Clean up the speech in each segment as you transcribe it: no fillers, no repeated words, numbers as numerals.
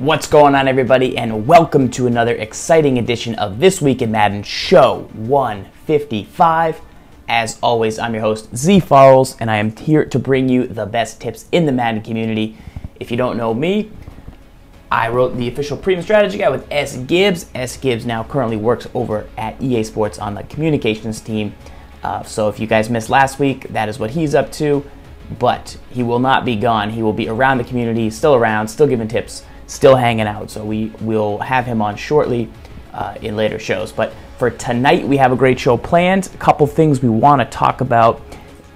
What's going on, everybody, and welcome to another exciting edition of This Week in Madden Show 155. As always, I'm your host, Z Farrells, and I am here to bring you the best tips in the Madden community. If you don't know me, I wrote the official premium strategy guide with S. Gibbs. S. Gibbs now currently works over at EA Sports on the communications team. So if you guys missed last week, that is what he's up to. But he will not be gone. He will be around the community, still around, still giving tips, still hanging out. So we will have him on shortly in later shows. But for tonight, we have a great show planned. A couple things we want to talk about.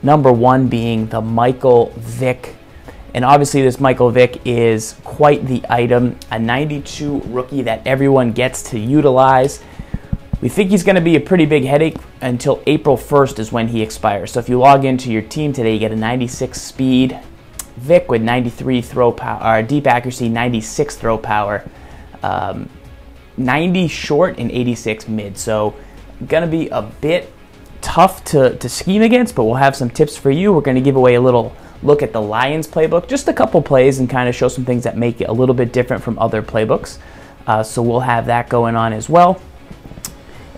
Number one being the Michael Vick. And obviously this Michael Vick is quite the item, a 92 rookie that everyone gets to utilize. We think he's going to be a pretty big headache until April 1st is when he expires. So if you log into your team today, you get a 96 speed Vick with 93 throw power, deep accuracy, 96 throw power, 90 short and 86 mid. So going to be a bit tough to scheme against, but we'll have some tips for you. We're going to give away a little look at the Lions playbook, just a couple plays, and kind of show some things that make it a little bit different from other playbooks. So we'll have that going on as well.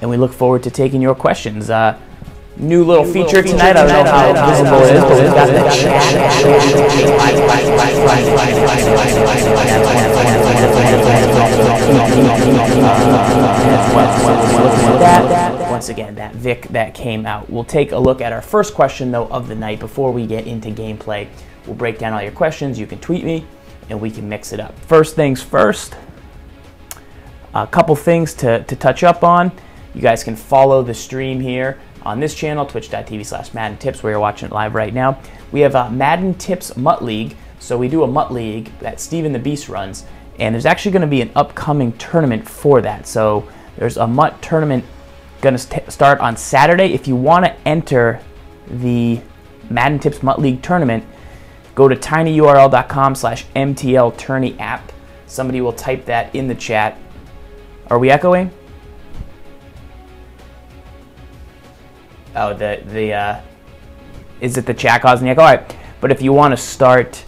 And we look forward to taking your questions. New little feature tonight. I don't know how visible it is, but we've got the chat. Once again, that Vick that came out. We'll take a look at our first question, though, of the night before we get into gameplay. We'll break down all your questions. You can tweet me, and we can mix it up. First things first, a couple things to touch up on. You guys can follow the stream here on this channel, twitch.tv/Madden Tips, where you're watching it live right now. We have a Madden Tips Mutt League. So we do a Mutt League that Steven the Beast runs, and there's actually going to be an upcoming tournament for that. So there's a Mutt tournament going to start on Saturday. If you want to enter the Madden Tips Mutt League tournament, go to tinyurl.com/MTL Tourney app. Somebody will type that in the chat. Are we echoing? Oh, is it the chat causing the echo? All right, but if you want to start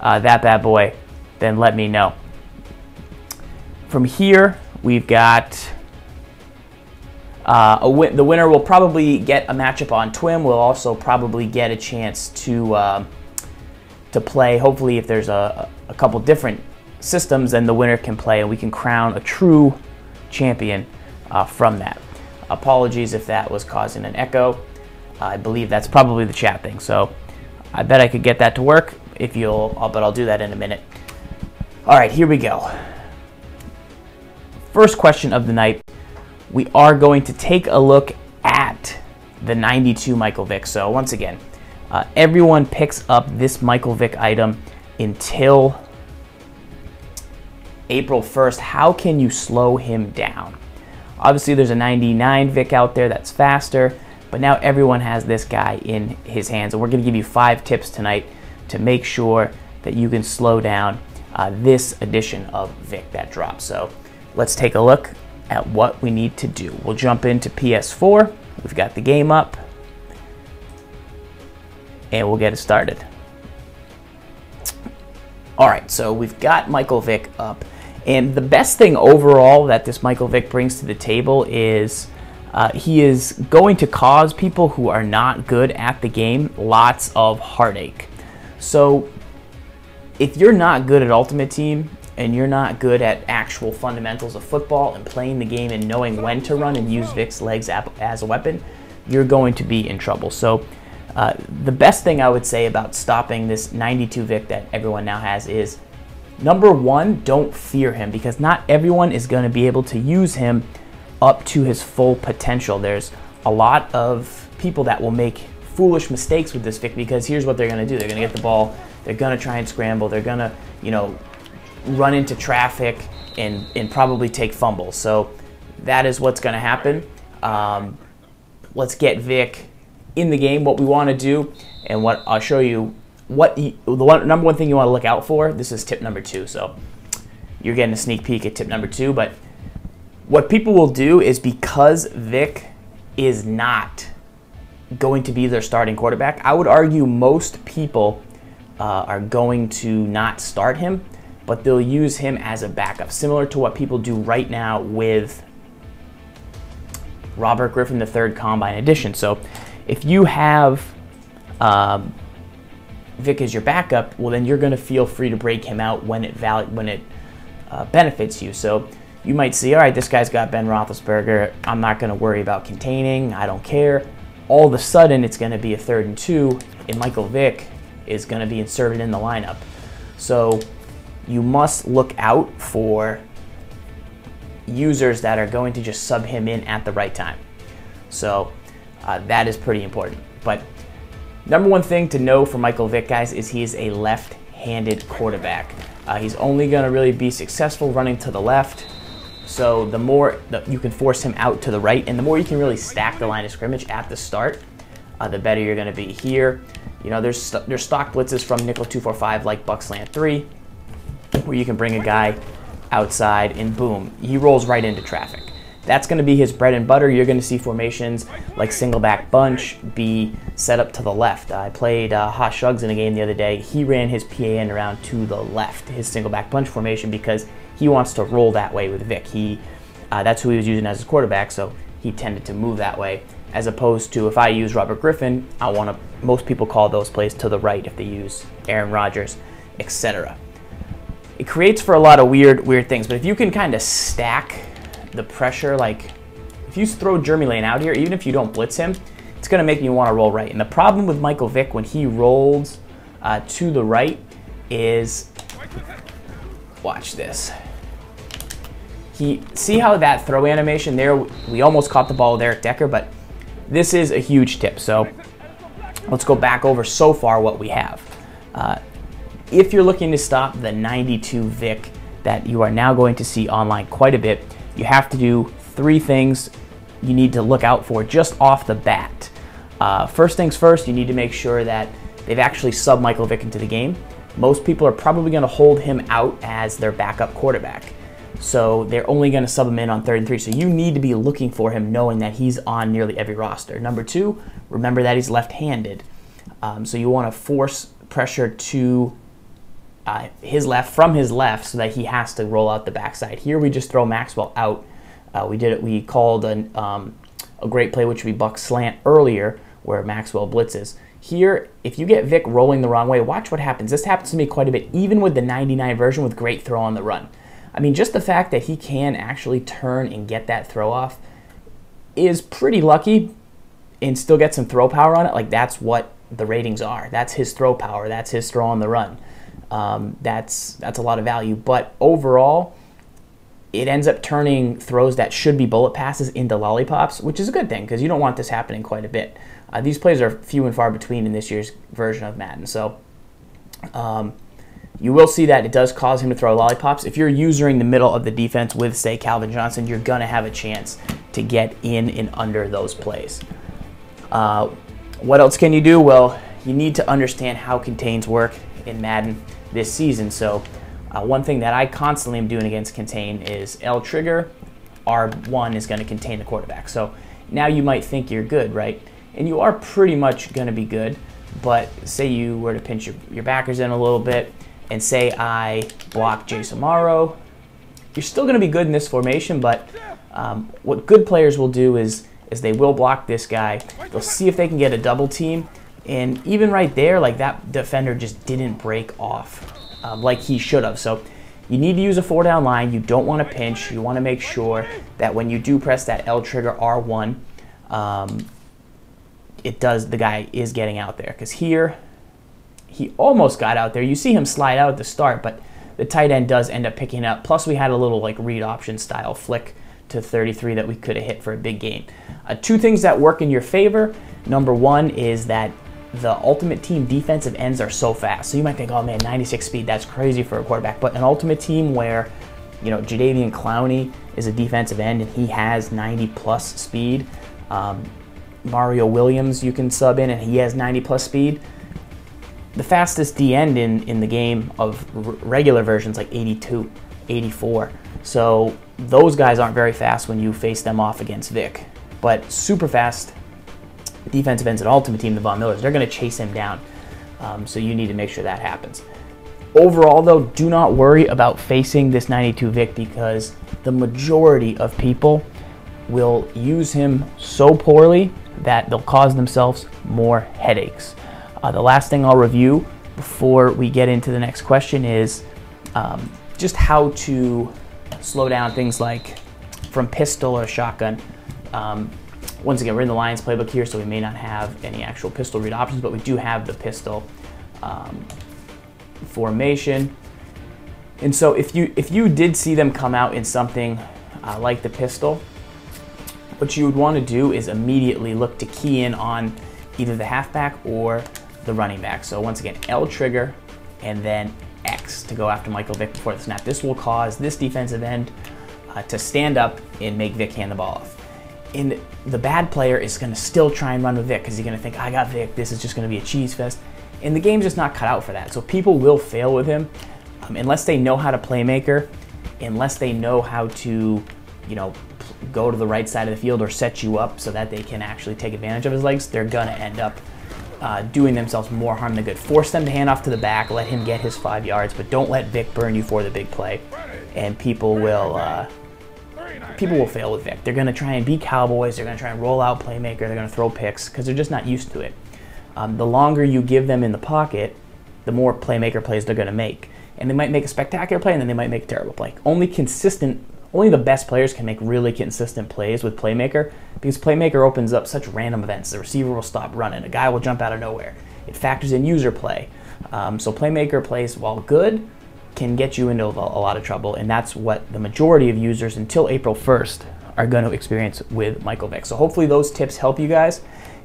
that bad boy, then let me know. From here, we've got the winner will probably get a matchup on TWIM. We'll also probably get a chance to play. Hopefully, if there's a couple different systems, then the winner can play, and we can crown a true champion from that. Apologies if that was causing an echo. I believe that's probably the chat thing. So I bet I could get that to work if but I'll do that in a minute. All right, here we go. First question of the night. We are going to take a look at the 92 Michael Vick. So once again, everyone picks up this Michael Vick item until April 1st. How can you slow him down? Obviously, there's a 99 Vick out there that's faster, but now everyone has this guy in his hands, and we're going to give you 5 tips tonight to make sure that you can slow down this edition of Vick that drops. So let's take a look at what we need to do. We'll jump into PS4. We've got the game up, and we'll get it started. All right, so we've got Michael Vick up. And the best thing overall that this Michael Vick brings to the table is he is going to cause people who are not good at the game lots of heartache. So if you're not good at Ultimate Team and you're not good at actual fundamentals of football and playing the game and knowing when to run and use Vick's legs as a weapon, you're going to be in trouble. So the best thing I would say about stopping this 92 Vick that everyone now has is, number one, don't fear him, because not everyone is going to be able to use him up to his full potential. There's a lot of people that will make foolish mistakes with this Vick, because here's what they're going to do. They're going to get the ball, they're going to try and scramble, they're going to, run into traffic and probably take fumbles. So that is what's going to happen. Let's get Vick in the game, what we want to do, and what I'll show you. Number one thing you want to look out for, this is tip number 2, so you're getting a sneak peek at tip number 2, but what people will do is, because Vick is not going to be their starting quarterback, I would argue most people are going to not start him but they'll use him as a backup, similar to what people do right now with Robert Griffin III Combine Edition. So if you have Vick as your backup, well, then you're going to feel free to break him out when it benefits you. So you might see, all right, this guy's got Ben Roethlisberger. I'm not going to worry about containing. I don't care. All of a sudden, it's going to be a 3rd and 2, and Michael Vick is going to be inserted in the lineup. So you must look out for users that are going to just sub him in at the right time. So that is pretty important. But number one thing to know for Michael Vick, guys, is he is a left-handed quarterback. He's only going to really be successful running to the left. So the more that you can force him out to the right, and the more you can really stack the line of scrimmage at the start, the better you're going to be here. You know, there's stock blitzes from nickel 245 like Buckslant 3, where you can bring a guy outside and boom, he rolls right into traffic. That's going to be his bread and butter. You're going to see formations like single back bunch be set up to the left. I played Haas Shugs in a game the other day. He ran his PAN around to the left, his single back bunch formation, because he wants to roll that way with Vick. That's who he was using as his quarterback, so he tended to move that way. As opposed to if I use Robert Griffin, most people call those plays to the right if they use Aaron Rodgers, etc. It creates for a lot of weird things, but if you can kind of stack the pressure, like if you throw Jeremy Lane out here, even if you don't blitz him, it's going to make me want to roll right. And the problem with Michael Vick when he rolls to the right is, watch this. See how that throw animation there, we almost caught the ball with Eric Decker, but this is a huge tip. So let's go back over so far what we have. If you're looking to stop the 92 Vick that you are now going to see online quite a bit, you have to do 3 things you need to look out for just off the bat. First things first, you need to make sure that they've actually subbed Michael Vick into the game. Most people are probably going to hold him out as their backup quarterback. So they're only going to sub him in on 3rd and 3. So you need to be looking for him knowing that he's on nearly every roster. Number 2, remember that he's left-handed. So you want to force pressure to his left, from his left, so that he has to roll out the backside. Here we just throw Maxwell out. We called a great play, which would be buck slant earlier, where Maxwell blitzes. Here, if you get Vick rolling the wrong way, watch what happens. This happens to me quite a bit, even with the 99 version with great throw on the run. I mean, just the fact that he can actually turn and get that throw off is pretty lucky, and still get some throw power on it. Like, that's what the ratings are. That's his throw power. That's his throw on the run. That's a lot of value. But overall, it ends up turning throws that should be bullet passes into lollipops, which is a good thing because you don't want this happening quite a bit. These plays are few and far between in this year's version of Madden. So you will see that it does cause him to throw lollipops. If you're using the middle of the defense with, say, Calvin Johnson, you're going to have a chance to get in and under those plays. What else can you do? Well, you need to understand how contains work in Madden this season. So one thing that I constantly am doing against contain is L trigger, R1 is going to contain the quarterback. So now you might think you're good, right? And you are pretty much going to be good, but say you were to pinch your backers in a little bit, and say I block Jason Morrow, you're still going to be good in this formation, but what good players will do is they will block this guy. They'll see if they can get a double team, and even right there, like that defender just didn't break off like he should have. So you need to use a 4-down line. You don't want to pinch. You want to make sure that when you do press that L trigger R1, the guy is getting out there, because here he almost got out there. You see him slide out at the start, but the tight end does end up picking up. Plus we had a little like read option style flick to 33 that we could have hit for a big gain. 2 things that work in your favor. Number 1 is that the Ultimate Team defensive ends are so fast. So you might think, oh man, 96 speed, that's crazy for a quarterback. But an Ultimate Team where, you know, Jadeveon Clowney is a defensive end and he has 90 plus speed. Mario Williams you can sub in and he has 90 plus speed. The fastest D end in the game of regular versions like 82, 84. So those guys aren't very fast when you face them off against Vick. But super fast defensive ends at Ultimate Team, the Von Millers, they're going to chase him down. So you need to make sure that happens. Overall, though, do not worry about facing this 92 Vick because the majority of people will use him so poorly that they'll cause themselves more headaches. The last thing I'll review before we get into the next question is just how to slow down things like from pistol or shotgun. Once again, we're in the Lions playbook here, so we may not have any actual pistol read options, but we do have the pistol formation. And so if you did see them come out in something like the pistol, what you would want to do is immediately look to key in on either the halfback or the running back. So once again, L trigger and then X to go after Michael Vick before the snap. This will cause this defensive end to stand up and make Vick hand the ball off. And the bad player is going to still try and run with Vick because he's going to think, I got Vick, this is just going to be a cheese fest. And the game's just not cut out for that. So people will fail with him unless they know how to playmaker, unless they know how to, you know, go to the right side of the field or set you up so that they can actually take advantage of his legs. They're going to end up doing themselves more harm than good. Force them to hand off to the back, let him get his 5 yards, but don't let Vick burn you for the big play. And people will fail with Vick. They're going to try and be Cowboys. They're going to try and roll out playmaker. They're going to throw picks because they're just not used to it. The longer you give them in the pocket, the more playmaker plays they're going to make. And they might make a spectacular play, and then they might make a terrible play. Only the best players can make really consistent plays with playmaker because playmaker opens up such random events. The receiver will stop running. A guy will jump out of nowhere. It factors in user play. So playmaker plays, while good, can get you into a lot of trouble, and that's what the majority of users until April 1st are going to experience with Michael Vick. So hopefully those tips help you guys,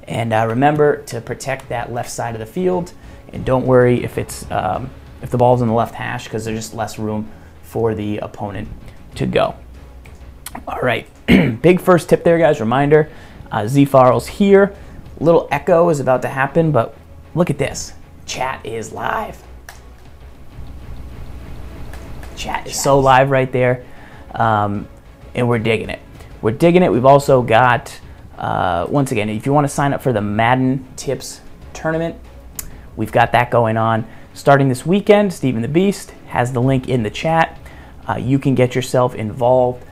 and remember to protect that left side of the field, and don't worry if the ball's in the left hash because there's just less room for the opponent to go. All right, big first tip there, guys. Reminder, Z Farrell's here. Little echo is about to happen, but look at this. Chat is live. Chat is so live right there, and we're digging it. We're digging it. We've also got, once again, if you want to sign up for the Madden Tips Tournament, we've got that going on. Starting this weekend, Stephen the Beast has the link in the chat. You can get yourself involved.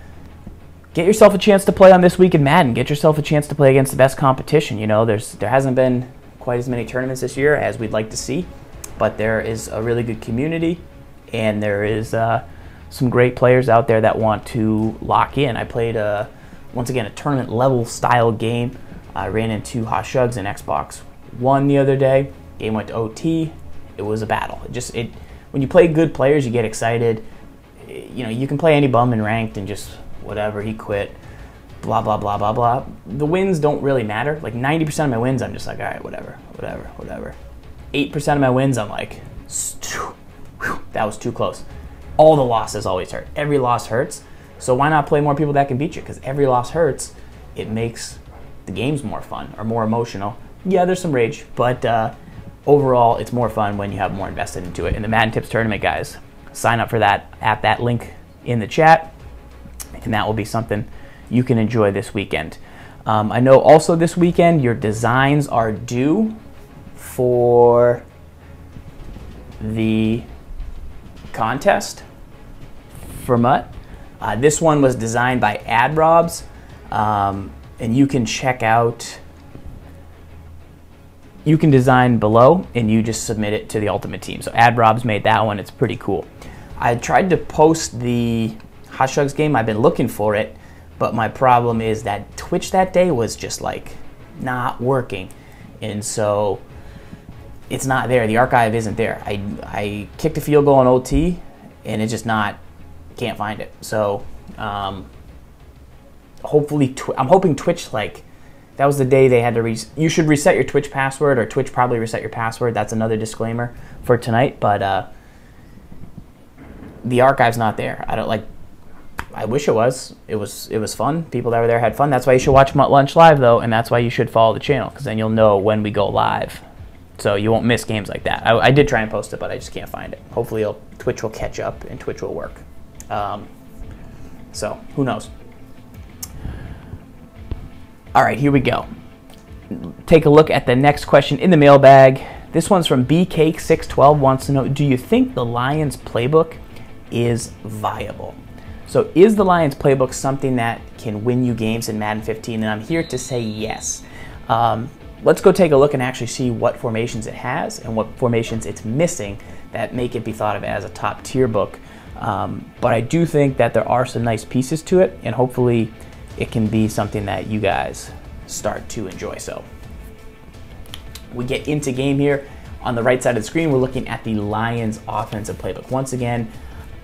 Get yourself a chance to play on This Week in Madden. Get yourself a chance to play against the best competition. You know, there hasn't been quite as many tournaments this year as we'd like to see, but there is a really good community, and there is some great players out there that want to lock in. I played, once again, a tournament level style game. I ran into Hoshugs and Xbox One the other day. Game went to OT. It was a battle. When you play good players, you get excited. You know, you can play any bum in ranked and just whatever, he quit, blah, blah, blah, blah, blah. The wins don't really matter. Like 90% of my wins, I'm just like, all right, whatever. 8% of my wins, I'm like, that was too close. All the losses always hurt. Every loss hurts. So why not play more people that can beat you? Because every loss hurts. It makes the games more fun or more emotional. Yeah, there's some rage, but overall, it's more fun when you have more invested into it. In the Madden Tips Tournament, guys, sign up for that at that link in the chat, and that will be something you can enjoy this weekend. I know also this weekend your designs are due for the contest for Mutt. This one was designed by AdRobs, and you can check out, you can design below and you just submit it to the Ultimate Team. So AdRobs made that one. It's pretty cool. I tried to post the Hoshugs game. I've been looking for it, but my problem is that Twitch that day was just like not working, and so it's not there. The archive isn't there. I kicked a field goal on OT, and it's just not, can't find it. So hopefully, I'm hoping Twitch, like, that was the day they had to you should reset your Twitch password, or Twitch probably reset your password. That's another disclaimer for tonight, but the archive's not there. I wish it was. It was fun. People that were there had fun. That's why you should watch Mutt Lunch live, though, and that's why you should follow the channel, because then you'll know when we go live. So you won't miss games like that. I did try and post it, but I just can't find it. Hopefully Twitch will catch up and Twitch will work. So who knows? All right, here we go. Take a look at the next question in the mailbag. This one's from BCake612, wants to know, do you think the Lions playbook is viable? So is the Lions playbook something that can win you games in Madden 15? And I'm here to say yes. Let's go take a look and actually see what formations it has and what formations it's missing that make it be thought of as a top tier book. But I do think that there are some nice pieces to it, and hopefully it can be something that you guys start to enjoy. So we get into game here. On the right side of the screen, we're looking at the Lions offensive playbook. Once again,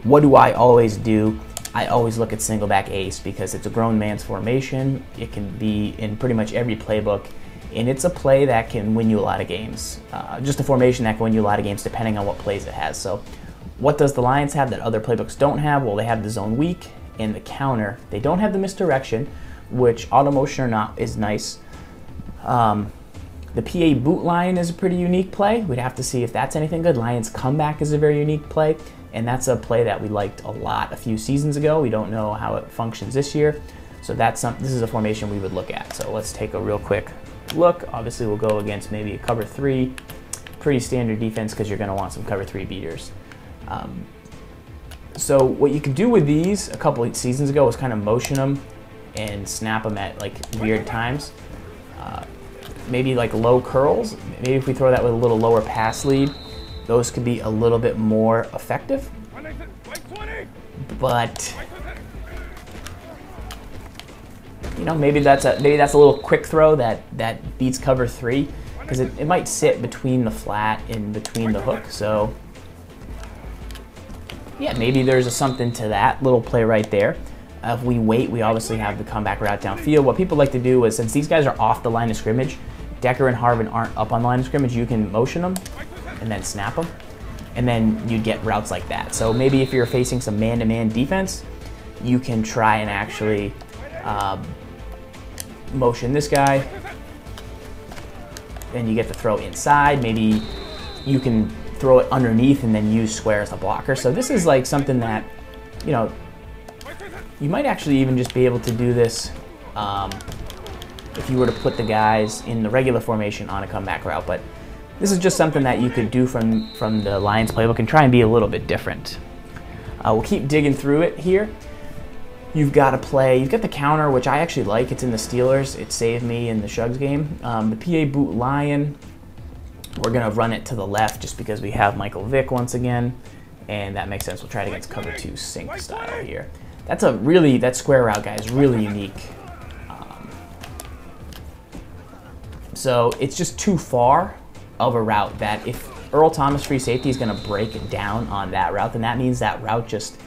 what do I always do? I always look at single back ace because it's a grown man's formation. It can be in pretty much every playbook, and it's a play that can win you a lot of games. Just a formation that can win you a lot of games depending on what plays it has. So what does the Lions have that other playbooks don't have? Well, they have the zone weak and the counter. They don't have the misdirection, which auto motion or not is nice. The PA boot line is a pretty unique play. We'd have to see if that's anything good. Lions comeback is a very unique play, and that's a play that we liked a lot a few seasons ago. We don't know how it functions this year, so this is a formation we would look at. So let's take a real quick look. Obviously, we'll go against maybe a cover 3, pretty standard defense because you're going to want some cover 3 beaters. So what you could do with these a couple of seasons ago was kind of motion them and snap them at like weird times. Maybe like low curls. Maybe if we throw that with a little lower pass lead, those could be a little bit more effective. But you know, maybe that's a little quick throw that beats cover 3 because it might sit between the flat and between the hook. So yeah, maybe there's something to that little play right there. If we wait, we obviously have the comeback route downfield. What people like to do is, since these guys are off the line of scrimmage, Decker and Harvin aren't up on the line of scrimmage, you can motion them and then snap them, and then you'd get routes like that. So maybe if you're facing some man-to-man defense, you can try and actually motion this guy, and you get the throw inside. Maybe you can throw it underneath and then use square as a blocker. So this is like something that, you know, you might actually even just be able to do this if you were to put the guys in the regular formation on a comeback route. But this is just something that you could do from the Lions playbook and try and be a little bit different. We'll keep digging through it here. You've got the counter, which I actually like. It's in the Steelers. It saved me in the Shugs game. The PA boot Lion, we're going to run it to the left just because we have Michael Vick once again, and that makes sense. We'll try it against cover 2 sink style here. That square route guy is really unique. So it's just too far of a route that if Earl Thomas free safety is going to break down on that route, then that means that route just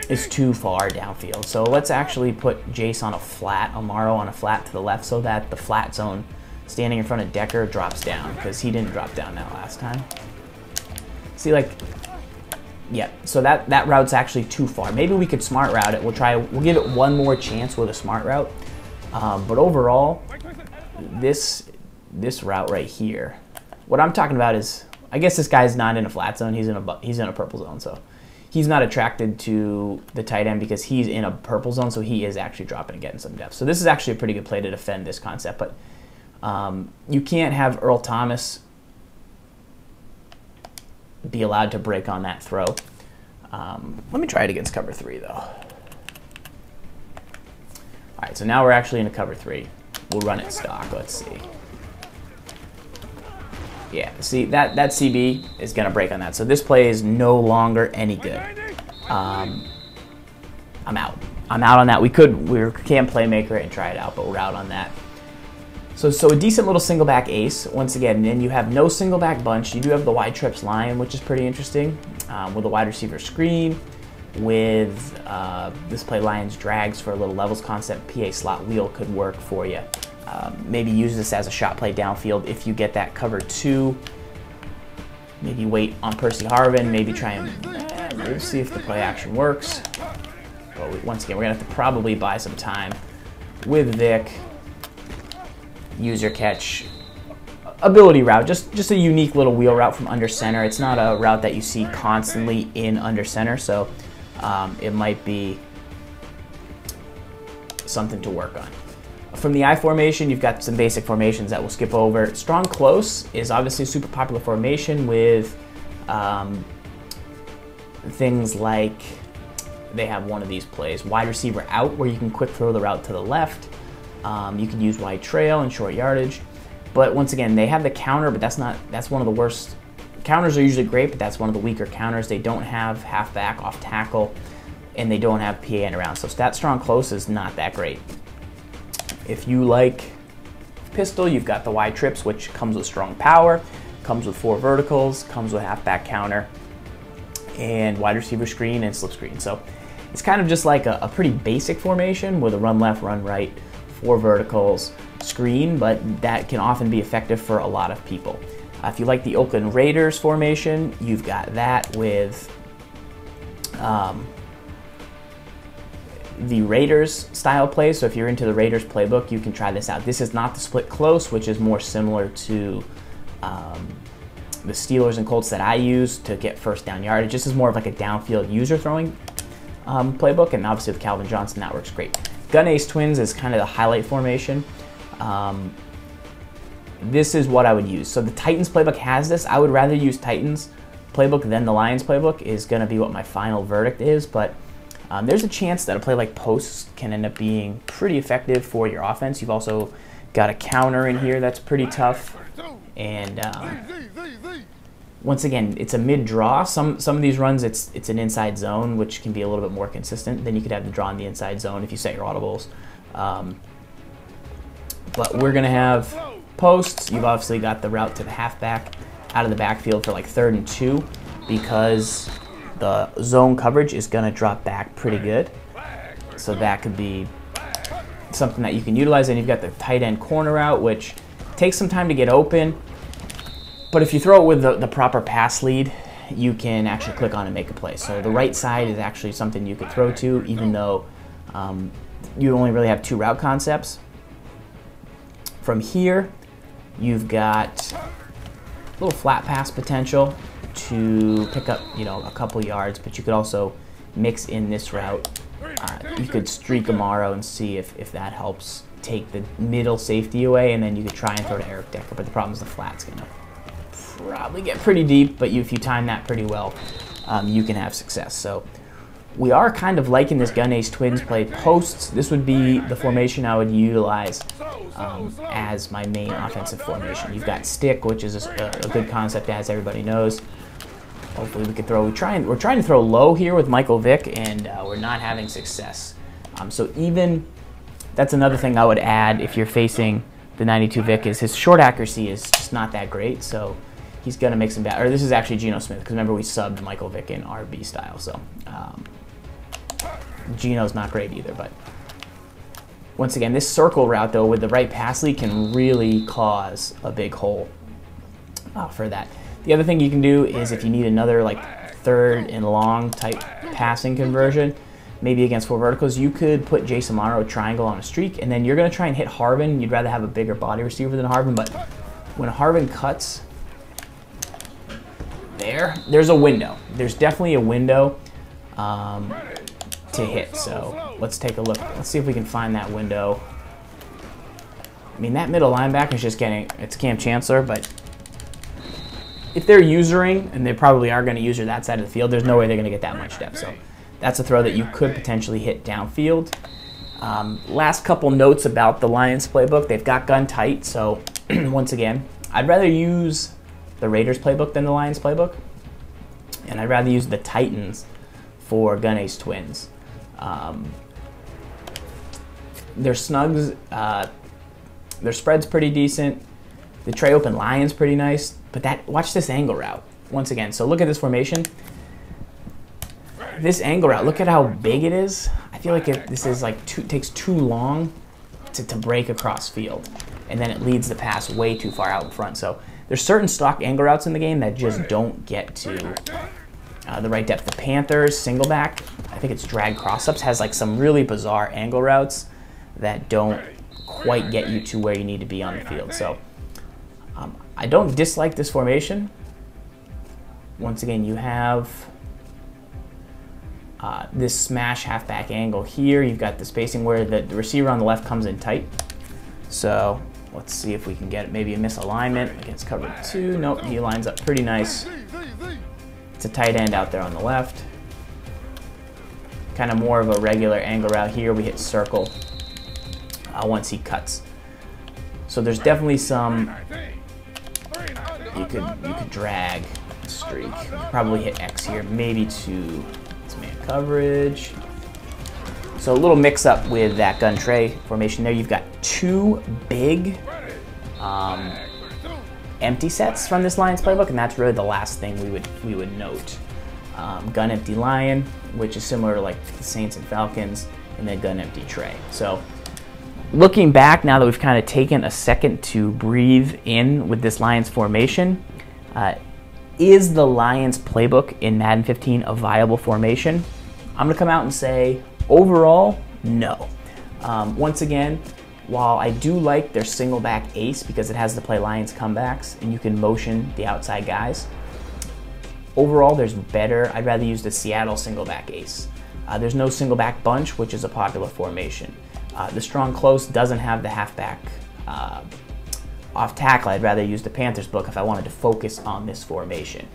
is too far downfield. So let's actually put Jace on a flat, Amaro on a flat to the left, so that the flat zone standing in front of Decker drops down, because he didn't drop down that last time. See, like, yeah, so that route's actually too far. Maybe we could smart route it. We'll give it one more chance with a smart route. But overall, this route right here, what I'm talking about is, I guess this guy's not in a flat zone. He's in a purple zone, so he's not attracted to the tight end because he's in a purple zone, so he is actually dropping and getting some depth. So this is actually a pretty good play to defend this concept, but you can't have Earl Thomas be allowed to break on that throw. Let me try it against cover 3 though. All right, so now we're actually in a cover 3. We'll run it stock. Let's see. Yeah, see, that CB is going to break on that. So this play is no longer any good. I'm out. I'm out on that. We can playmaker it and try it out, but we're out on that. So a decent little single back ace, once again, and you have no single back bunch. You do have the wide trips Lion, which is pretty interesting, with a wide receiver screen, with this play Lions drags for a little levels concept. PA slot wheel could work for you. Maybe use this as a shot play downfield if you get that cover 2. Maybe wait on Percy Harvin, maybe try and we'll see if the play action works. But once again, we're going to have to probably buy some time with Vick. Use your catch ability route, just a unique little wheel route from under center. It's not a route that you see constantly in under center, so it might be something to work on. From the I formation, you've got some basic formations that we'll skip over. Strong close is obviously a super popular formation with things like, they have one of these plays, wide receiver out, where you can quick throw the route to the left. You can use wide trail and short yardage. But once again, they have the counter, but that's one of the worst. Counters are usually great, but that's one of the weaker counters. They don't have halfback off tackle, and they don't have PA and around. So stat strong close is not that great. If you like pistol, you've got the wide trips, which comes with strong power, comes with 4 verticals, comes with halfback counter, and wide receiver screen and slip screen. So it's kind of just like a pretty basic formation with a run left, run right, 4 verticals, screen, but that can often be effective for a lot of people. If you like the Oakland Raiders formation, you've got that with the Raiders style play. So if you're into the Raiders playbook, you can try this out. This is not the split close, which is more similar to the Steelers and Colts that I use to get first down yardage. This is more of like a downfield user throwing playbook, and obviously with Calvin Johnson, that works great. Gun Ace Twins is kind of the highlight formation. This is what I would use. So the Titans playbook has this. I would rather use Titans playbook than the Lions playbook is going to be what my final verdict is, but there's a chance that a play like posts can end up being pretty effective for your offense. You've also got a counter in here that's pretty tough, and once again, it's a mid-draw. Some of these runs, it's an inside zone, which can be a little bit more consistent. Then you could have the draw in the inside zone if you set your audibles. But we're going to have posts. You've obviously got the route to the halfback out of the backfield for like 3rd and 2 because the zone coverage is going to drop back pretty good. So that could be something that you can utilize. And you've got the tight end corner route, which takes some time to get open. But if you throw it with the proper pass lead, you can actually click on and make a play. So the right side is actually something you could throw to, even though you only really have 2 route concepts. From here, you've got a little flat pass potential to pick up, a couple yards, but you could also mix in this route. You could streak Amaro and see if that helps take the middle safety away, and then you could try and throw to Eric Decker, but the problem is the flat's going to probably get pretty deep, but if you time that pretty well, you can have success. So we are kind of liking this Gun Ace Twins play posts. This would be the formation I would utilize as my main offensive formation. You've got stick, which is a good concept, as everybody knows. Hopefully we could throw. We're trying to throw low here with Michael Vick, and we're not having success. So even that's another thing I would add if you're facing the 92 Vick is his short accuracy is just not that great. So he's going to make some bad. Or this is actually Geno Smith, because remember we subbed Michael Vick in RB style. So Geno's not great either. But once again, this circle route though with the right pass lead can really cause a big hole for that. The other thing you can do is if you need another like 3rd and long type passing conversion, maybe against 4 verticals, you could put Jason Monroe triangle on a streak, and then you're going to try and hit Harvin. You'd rather have a bigger body receiver than Harvin, but when Harvin cuts there's a window. There's definitely a window to hit. So let's take a look. Let's see if we can find that window. I mean, that middle linebacker is just it's Cam Chancellor, but if they're usering, and they probably are going to user that side of the field, there's no way they're going to get that much depth. So that's a throw that you could potentially hit downfield. Last couple notes about the Lions playbook. They've got gun tight, so once again, I'd rather use the Raiders playbook than the Lions playbook, and I'd rather use the Titans for Gun Ace Twins. Their snugs, their spread's pretty decent. The tray open Lion's pretty nice, but watch this angle route once again. So look at this formation. This angle route, look at how big it is. I feel like this is like takes too long to break across field, and then it leads the pass way too far out in front. So there's certain stock angle routes in the game that just don't get to the right depth. The Panthers single back, I think it's drag cross-ups, has like some really bizarre angle routes that don't quite get you to where you need to be on the field. So I don't dislike this formation. Once again, you have this smash halfback angle here. You've got the spacing where the receiver on the left comes in tight. So let's see if we can get maybe a misalignment against cover 2. Nope, he lines up pretty nice. It's a tight end out there on the left. Kind of more of a regular angle route here. We hit circle once he cuts. So there's definitely some, you could drag streak. Probably hit X here, maybe to man coverage. So a little mix up with that gun tray formation there. You've got 2 big empty sets from this Lions playbook, and that's really the last thing we would note. Gun empty Lion, which is similar to like the Saints and Falcons, and then gun empty tray. So looking back, now that we've kind of taken a second to breathe in with this Lions formation, is the Lions playbook in Madden 15 a viable formation? I'm going to come out and say, overall, no. Once again, while I do like their single back ace because it has to play Lions comebacks and you can motion the outside guys, overall there's better. I'd rather use the Seattle single back ace. There's no single back bunch, which is a popular formation. The strong close doesn't have the halfback off tackle. I'd rather use the Panthers book if I wanted to focus on this formation.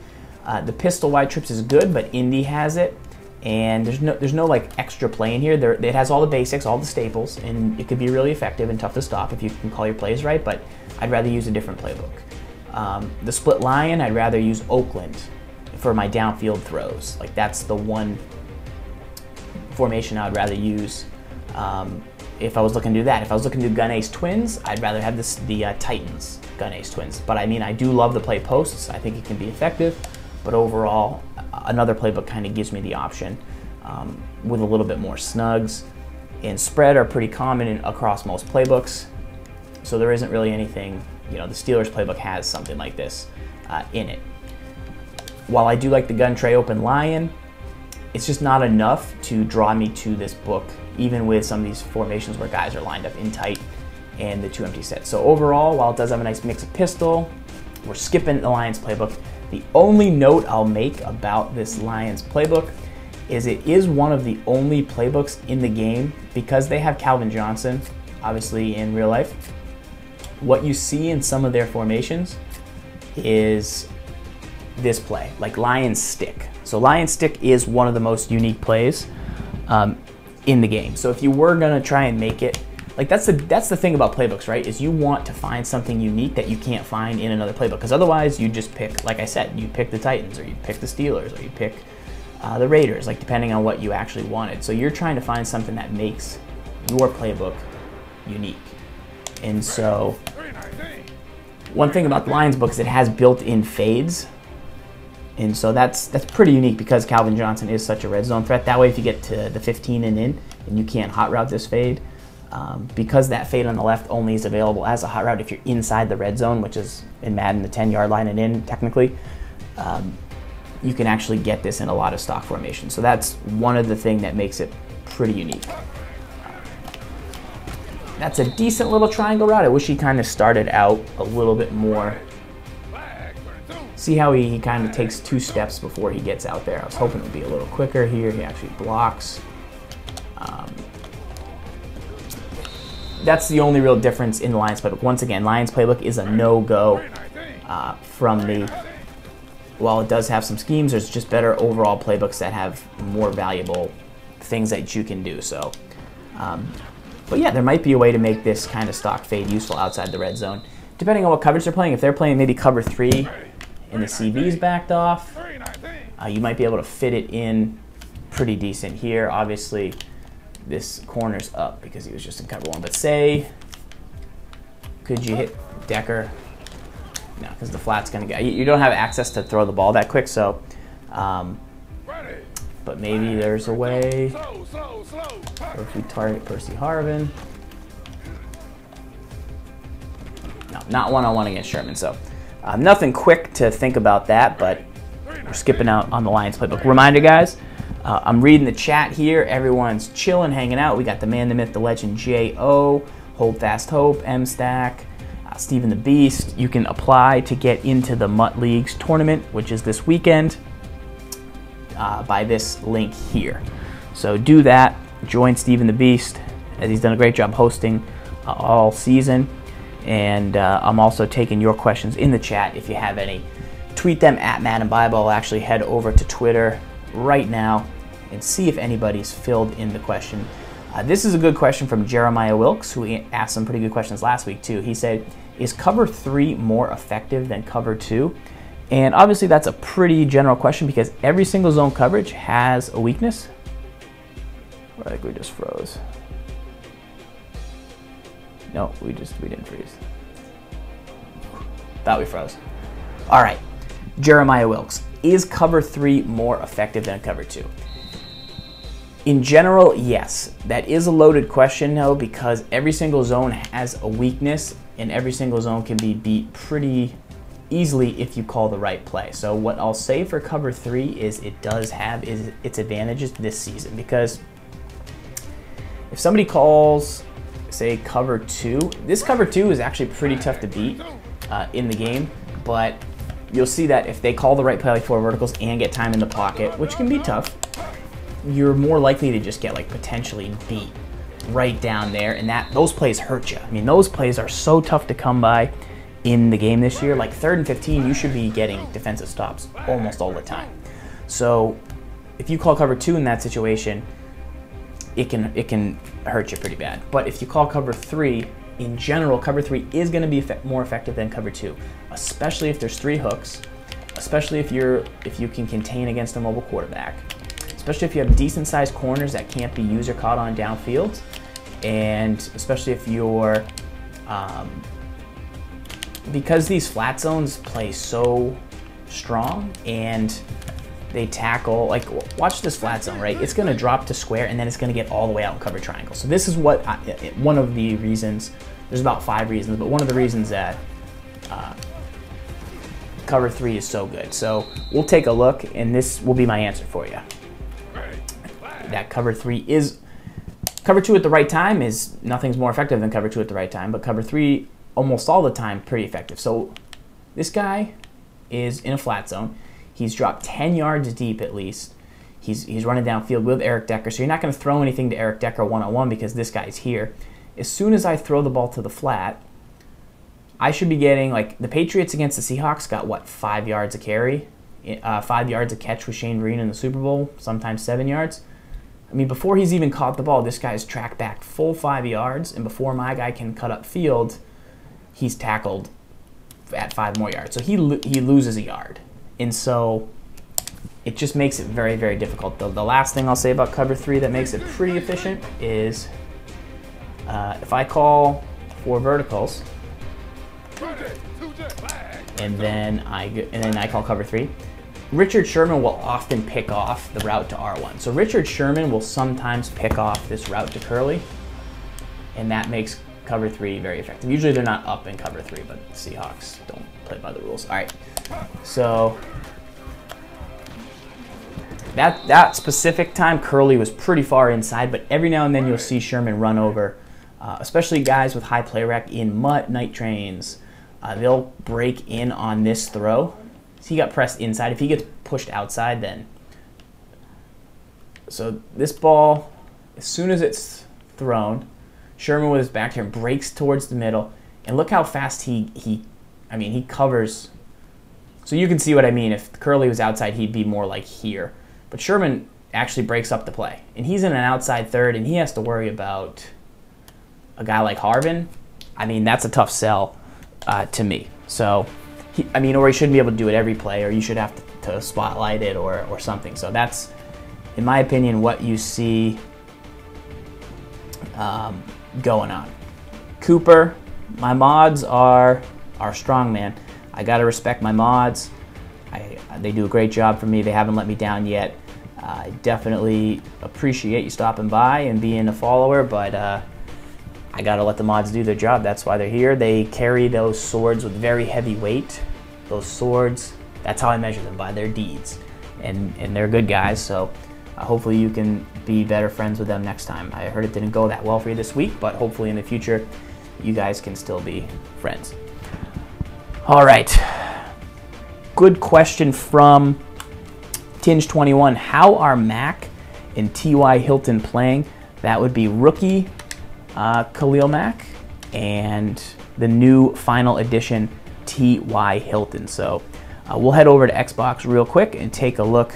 The pistol wide trips is good, but Indy has it, and there's no like extra play in here. It has all the basics, all the staples, and it could be really effective and tough to stop if you can call your plays right. But I'd rather use a different playbook. The split lion, I'd rather use Oakland for my downfield throws. Like that's the one formation I'd rather use. If I was looking to do that. If I was looking to do gun ace twins, I'd rather have the Titans gun ace twins. But I mean, I do love the play posts. I think it can be effective. But overall, another playbook kind of gives me the option with a little bit more snugs. And spread are pretty common across most playbooks. So there isn't really anything, the Steelers playbook has something like this in it. While I do like the gun tray open lion, it's just not enough to draw me to this book, even with some of these formations where guys are lined up in tight and the 2 empty sets. So overall, while it does have a nice mix of pistol, we're skipping the Lions playbook. The only note I'll make about this Lions playbook is it is one of the only playbooks in the game, because they have Calvin Johnson, obviously in real life. What you see in some of their formations is this play, like Lions stick. So Lions stick is one of the most unique plays in the game. So if you were gonna try and make it, like that's the thing about playbooks, right? Is you want to find something unique that you can't find in another playbook, because otherwise you just pick, like I said, you pick the Titans, or you pick the Steelers, or you pick the Raiders, like depending on what you actually wanted. So you're trying to find something that makes your playbook unique. And so one thing about the Lions book is it has built-in fades. And so that's pretty unique, because Calvin Johnson is such a red zone threat. That way, if you get to the 15 and in, and you can't hot route this fade, because that fade on the left only is available as a hot route if you're inside the red zone, which is in Madden the 10-yard line and in, technically, you can actually get this in a lot of stock formations. So that's one of the things that makes it pretty unique. That's a decent little triangle route. I wish he kind of started out a little bit more. See how he kind of takes 2 steps before he gets out there. I was hoping it would be a little quicker here. He actually blocks. That's the only real difference in the Lions playbook. Once again, Lions playbook is a no-go from me. While it does have some schemes, there's just better overall playbooks that have more valuable things that you can do. So, but yeah, there might be a way to make this kind of stock fade useful outside the red zone, depending on what coverage they're playing. If they're playing maybe cover 3 and the CV's backed off, you might be able to fit it in pretty decent here. Obviously, this corner's up because he was just in cover 1. But say, could you hit Decker? No, because the flat's going to go. You don't have access to throw the ball that quick, so. But maybe there's a way. Or if we target Percy Harvin. No, not one-on-one against Sherman. So nothing quick to think about that, but we're skipping out on the Lions playbook. Reminder, guys, I'm reading the chat here. Everyone's chilling, hanging out. We got the man, the myth, the legend, J.O., Hold Fast Hope, M-Stack, Stephen the Beast. You can apply to get into the Mutt Leagues tournament, which is this weekend, by this link here. So do that. Join Stephen the Beast, as he's done a great job hosting all season. And I'm also taking your questions in the chat if you have any. Tweet them at Madden Bible. I'll actually head over to Twitter right now and see if anybody's filled in the question. This is a good question from Jeremiah Wilkes, who asked some pretty good questions last week too. He said, is cover 3 more effective than cover 2? And obviously that's a pretty general question because every single zone coverage has a weakness. I think we just froze. No, we didn't freeze. Thought we froze. All right, Jeremiah Wilkes, is cover 3 more effective than cover 2? In general, yes. That is a loaded question though, because every single zone has a weakness and every single zone can be beat pretty easily if you call the right play. So what I'll say for cover 3 is it does have its advantages this season, because if somebody calls, say, cover 2, this cover 2 is actually pretty tough to beat in the game, but you'll see that if they call the right play like 4 verticals and get time in the pocket, which can be tough, you're more likely to just get like potentially beat right down there, and those plays hurt you. I mean, those plays are so tough to come by in the game this year. Like 3rd and 15, you should be getting defensive stops almost all the time. So if you call cover 2 in that situation, it can hurt you pretty bad. But if you call cover 3, in general, cover 3 is going to be more effective than cover 2, especially if there's 3 hooks, especially if you can contain against a mobile quarterback, especially if you have decent-sized corners that can't be used or caught on downfield, and especially if you're because these flat zones play so strong and they tackle, like, watch this flat zone, right? It's going to drop to square and then it's going to get all the way out and cover triangle. So this is what one of the reasons, there's about 5 reasons, but one of the reasons that cover 3 is so good. So we'll take a look, and this will be my answer for you. That cover 3 is, cover 2 at the right time is, nothing's more effective than cover 2 at the right time, but cover 3 almost all the time pretty effective. So this guy is in a flat zone. He's dropped 10 yards deep at least. He's running downfield with Eric Decker, so you're not going to throw anything to Eric Decker one-on-one because this guy's here. As soon as I throw the ball to the flat, I should be getting, like, the Patriots against the Seahawks got, what, 5 yards a carry? 5 yards a catch with Shane Vereen in the Super Bowl, sometimes 7 yards. I mean, before he's even caught the ball, this guy's tracked back full 5 yards, and before my guy can cut up field, he's tackled at 5 more yards. So he loses a yard. And so it just makes it very, very difficult. The last thing I'll say about cover 3 that makes it pretty efficient is if I call 4 verticals and then I call cover 3, Richard Sherman will often pick off the route to R1. So Richard Sherman will sometimes pick off this route to Curly, and that makes cover 3 very effective. Usually they're not up in cover 3, but Seahawks don't play by the rules. All right, so that specific time, Curly was pretty far inside, but every now and then you'll see Sherman run over, especially guys with high play rec in Mutt, Night Trains. They'll break in on this throw. So he got pressed inside. If he gets pushed outside, then. So this ball, as soon as it's thrown, Sherman with his back here breaks towards the middle, and look how fast he covers. So you can see what I mean. If Curly was outside, he'd be more like here. But Sherman actually breaks up the play, and he's in an outside third, and he has to worry about a guy like Harvin. I mean, that's a tough sell to me. So, or he shouldn't be able to do it every play, or you should have to spotlight it or something. So that's, in my opinion, what you see going on. Cooper, my mods are strong, man. I gotta respect my mods. They do a great job for me. They haven't let me down yet. I definitely appreciate you stopping by and being a follower, but I gotta let the mods do their job. That's why they're here. They carry those swords with very heavy weight. Those swords, that's how I measure them, by their deeds. And they're good guys, so hopefully you can be better friends with them next time. I heard it didn't go that well for you this week, but hopefully in the future you guys can still be friends. All right. Good question from Tinge21. How are Mack and T.Y. Hilton playing? That would be rookie Khalil Mack and the new final edition T.Y. Hilton. So we'll head over to Xbox real quick and take a look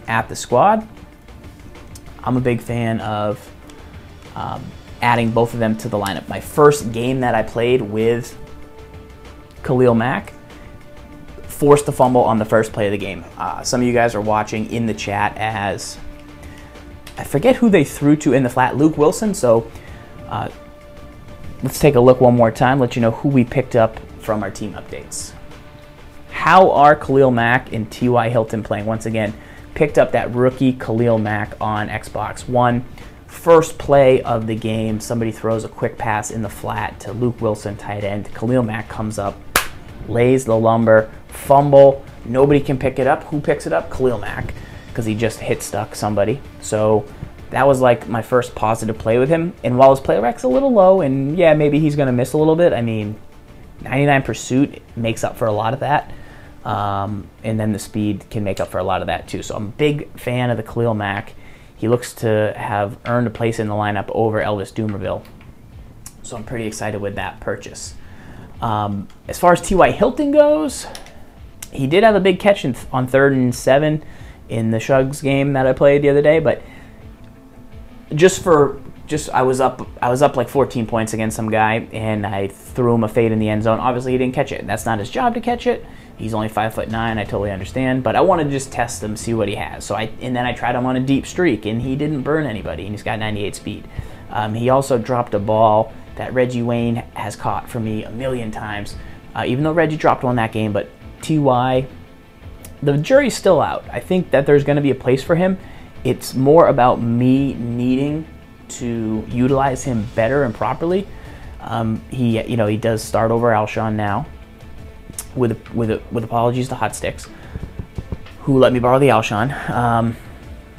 at the squad. I'm a big fan of adding both of them to the lineup. My first game that I played with Khalil Mack forced a fumble on the first play of the game. Some of you guys are watching in the chat as, I forget who they threw to in the flat, Luke Wilson. So let's take a look one more time, let you know who we picked up from our team updates. How are Khalil Mack and T.Y. Hilton playing? Once again, picked up that rookie Khalil Mack on Xbox One. First play of the game, somebody throws a quick pass in the flat to Luke Wilson, tight end. Khalil Mack comes up, lays the lumber, fumble. Nobody can pick it up. Who picks it up? Khalil Mack, because he just hit stuck somebody. So that was like my first positive play with him. And while his play rec's a little low, and yeah, maybe he's going to miss a little bit, I mean, 99 pursuit makes up for a lot of that. And then the speed can make up for a lot of that too. So I'm a big fan of the Khalil Mack. He looks to have earned a place in the lineup over Elvis Dumervil. So I'm pretty excited with that purchase. As far as T.Y. Hilton goes, he did have a big catch on 3rd and 7 in the Shugs game that I played the other day, but I was up like 14 points against some guy, and I threw him a fade in the end zone. Obviously, he didn't catch it. That's not his job to catch it. He's only 5'9". I totally understand, but I want to just test him, see what he has. So then I tried him on a deep streak, and he didn't burn anybody, and he's got 98 speed. He also dropped a ball that Reggie Wayne has caught for me a million times, even though Reggie dropped one that game. But T.Y., the jury's still out. I think that there's going to be a place for him. It's more about me needing to utilize him better and properly. He does start over Alshon now, with apologies to Hot Sticks, who let me borrow the Alshon.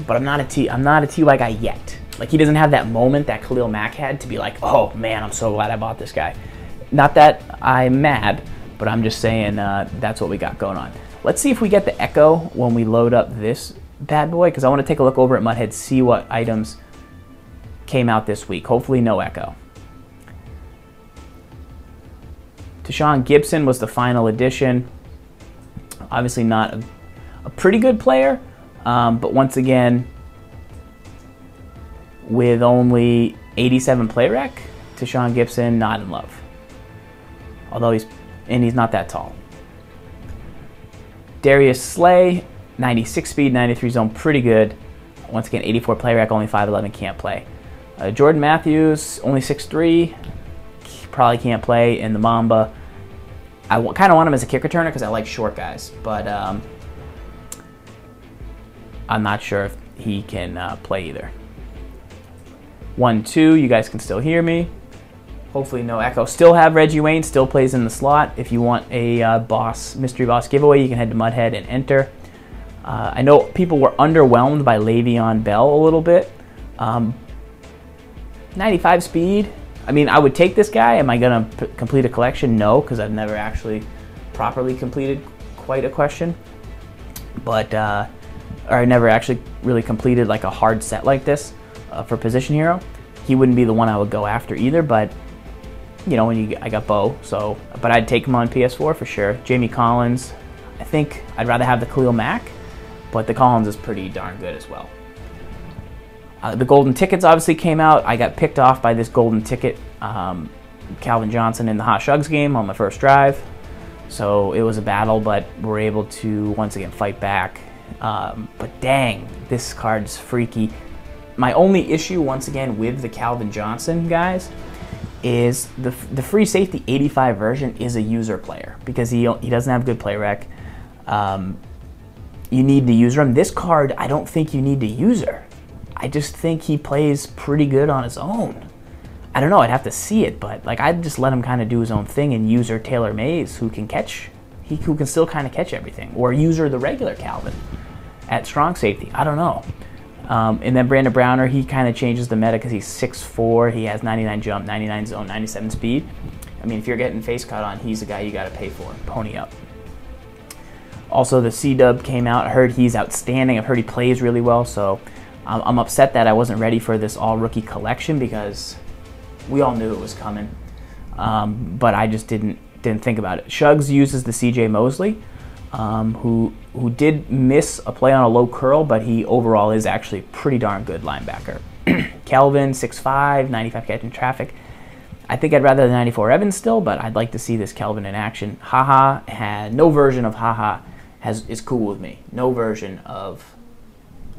But I'm not a T.Y. guy yet. Like, he doesn't have that moment that Khalil Mack had to be like, oh man, I'm so glad I bought this guy. Not that I'm mad, but I'm just saying that's what we got going on. Let's see if we get the echo when we load up this bad boy, because I want to take a look over at Mudhead, see what items came out this week. Hopefully no echo. Tashawn Gibson was the final edition. Obviously not a pretty good player, but once again, with only 87 play rec, Tashawn Gibson not in love. Although he's not that tall. Darius Slay, 96 speed, 93 zone, pretty good. Once again, 84 play rec, only 5'11", can't play. Jordan Matthews, only 6'3", probably can't play. And the Mamba, I kind of want him as a kick returner because I like short guys, but I'm not sure if he can play either. 1-2, you guys can still hear me. Hopefully no echo. Still have Reggie Wayne, still plays in the slot. If you want a mystery boss giveaway, you can head to Mudhead and enter. I know people were underwhelmed by Le'Veon Bell a little bit. 95 speed. I mean, I would take this guy. Am I going to complete a collection? No, because I've never actually properly completed quite a question. But, or I never actually really completed like a hard set like this for Position Hero. He wouldn't be the one I would go after either, but, you know, I got Bo, so, but I'd take him on PS4 for sure. Jamie Collins, I think I'd rather have the Khalil Mack, but the Collins is pretty darn good as well. The golden tickets obviously came out. I got picked off by this golden ticket, Calvin Johnson in the Hot Shugs game on my first drive. So it was a battle, but we're able to once again fight back. But dang, this card's freaky. My only issue once again with the Calvin Johnson guys is the free safety 85 version is a user player because he doesn't have good play rec. You need to user him. This card, I don't think you need to user. I just think he plays pretty good on his own. I don't know, I'd have to see it, but like I'd just let him kind of do his own thing and user Taylor Mays, who can still kind of catch everything, or user the regular Calvin at strong safety. I don't know. And then Brandon Browner, he kind of changes the meta because he's 6'4", he has 99 jump, 99 zone, 97 speed. I mean, if you're getting face cut on, he's the guy you got to pay for. Pony up. Also, the C-Dub came out. I heard he's outstanding. I've heard he plays really well, so I'm upset that I wasn't ready for this all-rookie collection because we all knew it was coming. but I just didn't think about it. Shugs uses the C.J. Mosley, who did miss a play on a low curl, but he overall is actually a pretty darn good linebacker. Kelvin, 6'5", 95 catching traffic. I think I'd rather the 94 Evans still, but I'd like to see this Kelvin in action. Haha had no version of Haha is cool with me. No version of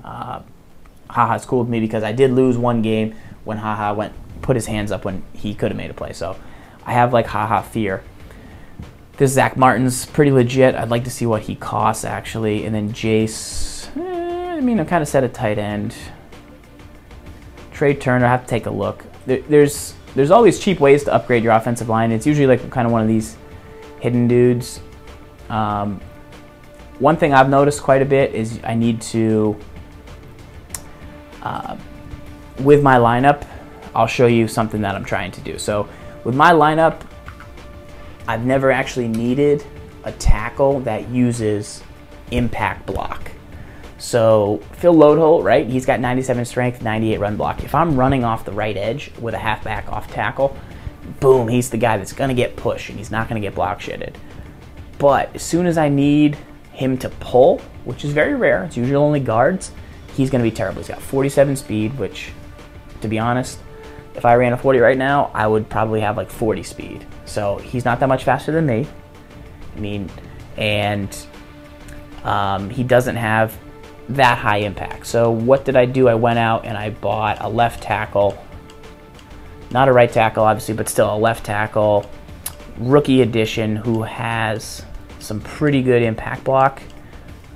Haha is cool with me because I did lose one game when Haha put his hands up when he could have made a play. So I have like Haha fear. This Zach Martin's pretty legit. I'd like to see what he costs actually. And then Jace, I mean, I'm kind of set a tight end. Trey Turner, I have to take a look. There's always cheap ways to upgrade your offensive line. It's usually like kind of one of these hidden dudes. One thing I've noticed quite a bit is I need to, with my lineup, I'll show you something that I'm trying to do. So with my lineup, I've never actually needed a tackle that uses impact block. So Phil Loadholt, right? He's got 97 strength, 98 run block. If I'm running off the right edge with a halfback off tackle, boom, he's the guy that's going to get pushed and he's not going to get block shitted. But as soon as I need him to pull, which is very rare, it's usually only guards, he's going to be terrible. He's got 47 speed, which, to be honest, if I ran a 40 right now, I would probably have like 40 speed. So he's not that much faster than me. I mean, and he doesn't have that high impact. So what did I do? I went out and I bought a left tackle, not a right tackle obviously, but still a left tackle, rookie edition, who has some pretty good impact block.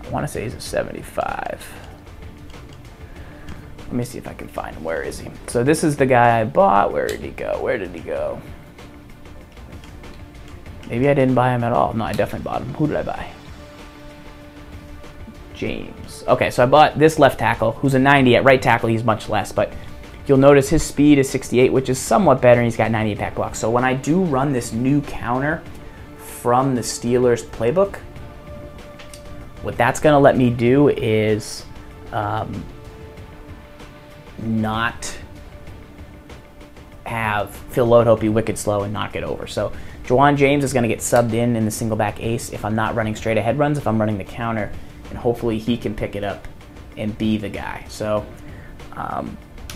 I want to say he's a 75. Let me see if I can find him. Where is he? So this is the guy I bought. Where did he go? Where did he go? Maybe I didn't buy him at all. No, I definitely bought him. Who did I buy? James. Okay, so I bought this left tackle, who's a 90. At right tackle, he's much less, but you'll notice his speed is 68, which is somewhat better, and he's got 90 impact block. So when I do run this new counter from the Steelers playbook, what that's going to let me do is not have Phil Loadholt be wicked slow and knock it over. So Juwan James is going to get subbed in the single back ace if I'm not running straight ahead runs, if I'm running the counter, and hopefully he can pick it up and be the guy. So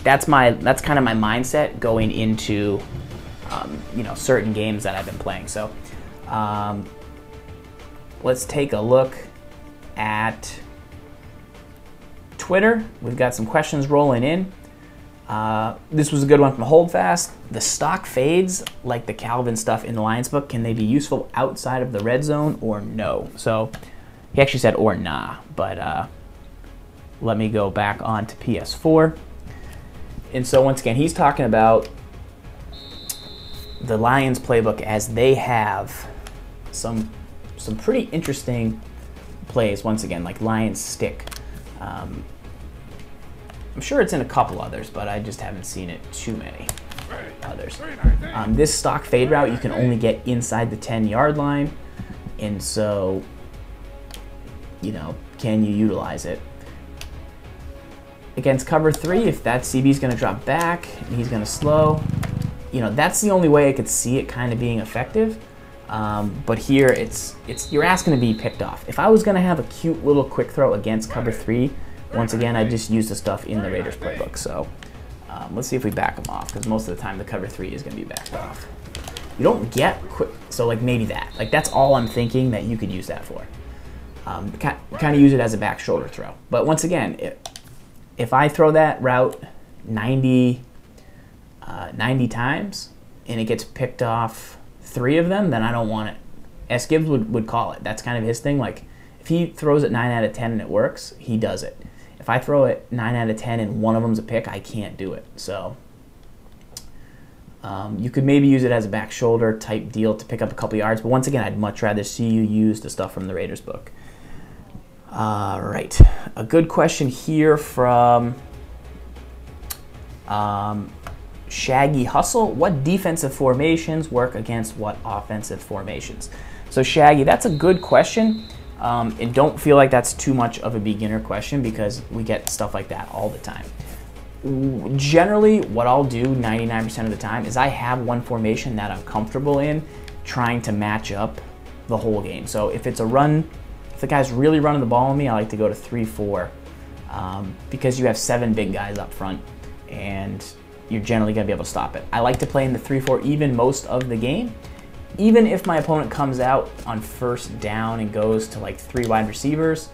that's kind of my mindset going into certain games that I've been playing. So let's take a look at Twitter. We've got some questions rolling in. This was a good one from Holdfast. The stock fades, like the Calvin stuff in the Lions book, can they be useful outside of the red zone or no? So he actually said or nah, but let me go back on to PS4. And so once again, he's talking about the Lions playbook as they have some pretty interesting plays, once again, like Lions stick. I'm sure it's in a couple others, but I just haven't seen it too many others. This stock fade route, you can only get inside the 10-yard line, and so, can you utilize it? Against cover 3, if that CB's going to drop back and he's going to slow, that's the only way I could see it kind of being effective. But here, you're asking to be picked off. If I was going to have a cute little quick throw against cover 3, once again, I just use the stuff in the Raiders playbook. So let's see if we back them off, because most of the time the cover 3 is going to be backed off. You don't get quick, so like maybe that. Like that's all I'm thinking that you could use that for. Kind of use it as a back shoulder throw. But once again, if I throw that route 90 times and it gets picked off 3 of them, then I don't want it. S. Gibbs would call it. That's kind of his thing. Like if he throws it 9 out of 10 and it works, he does it. If I throw it 9 out of 10 and one of them's a pick, I can't do it. So you could maybe use it as a back shoulder type deal to pick up a couple yards. But once again, I'd much rather see you use the stuff from the Raiders book. Right. A good question here from Shaggy Hustle. What defensive formations work against what offensive formations? So Shaggy, that's a good question. And don't feel like that's too much of a beginner question, because we get stuff like that all the time. Generally, what I'll do 99% of the time is I have one formation that I'm comfortable in trying to match up the whole game. So if it's a run, if the guy's really running the ball on me, I like to go to 3-4 because you have 7 big guys up front and you're generally going to be able to stop it. I like to play in the 3-4 even most of the game. Even if my opponent comes out on first down and goes to like 3 wide receivers,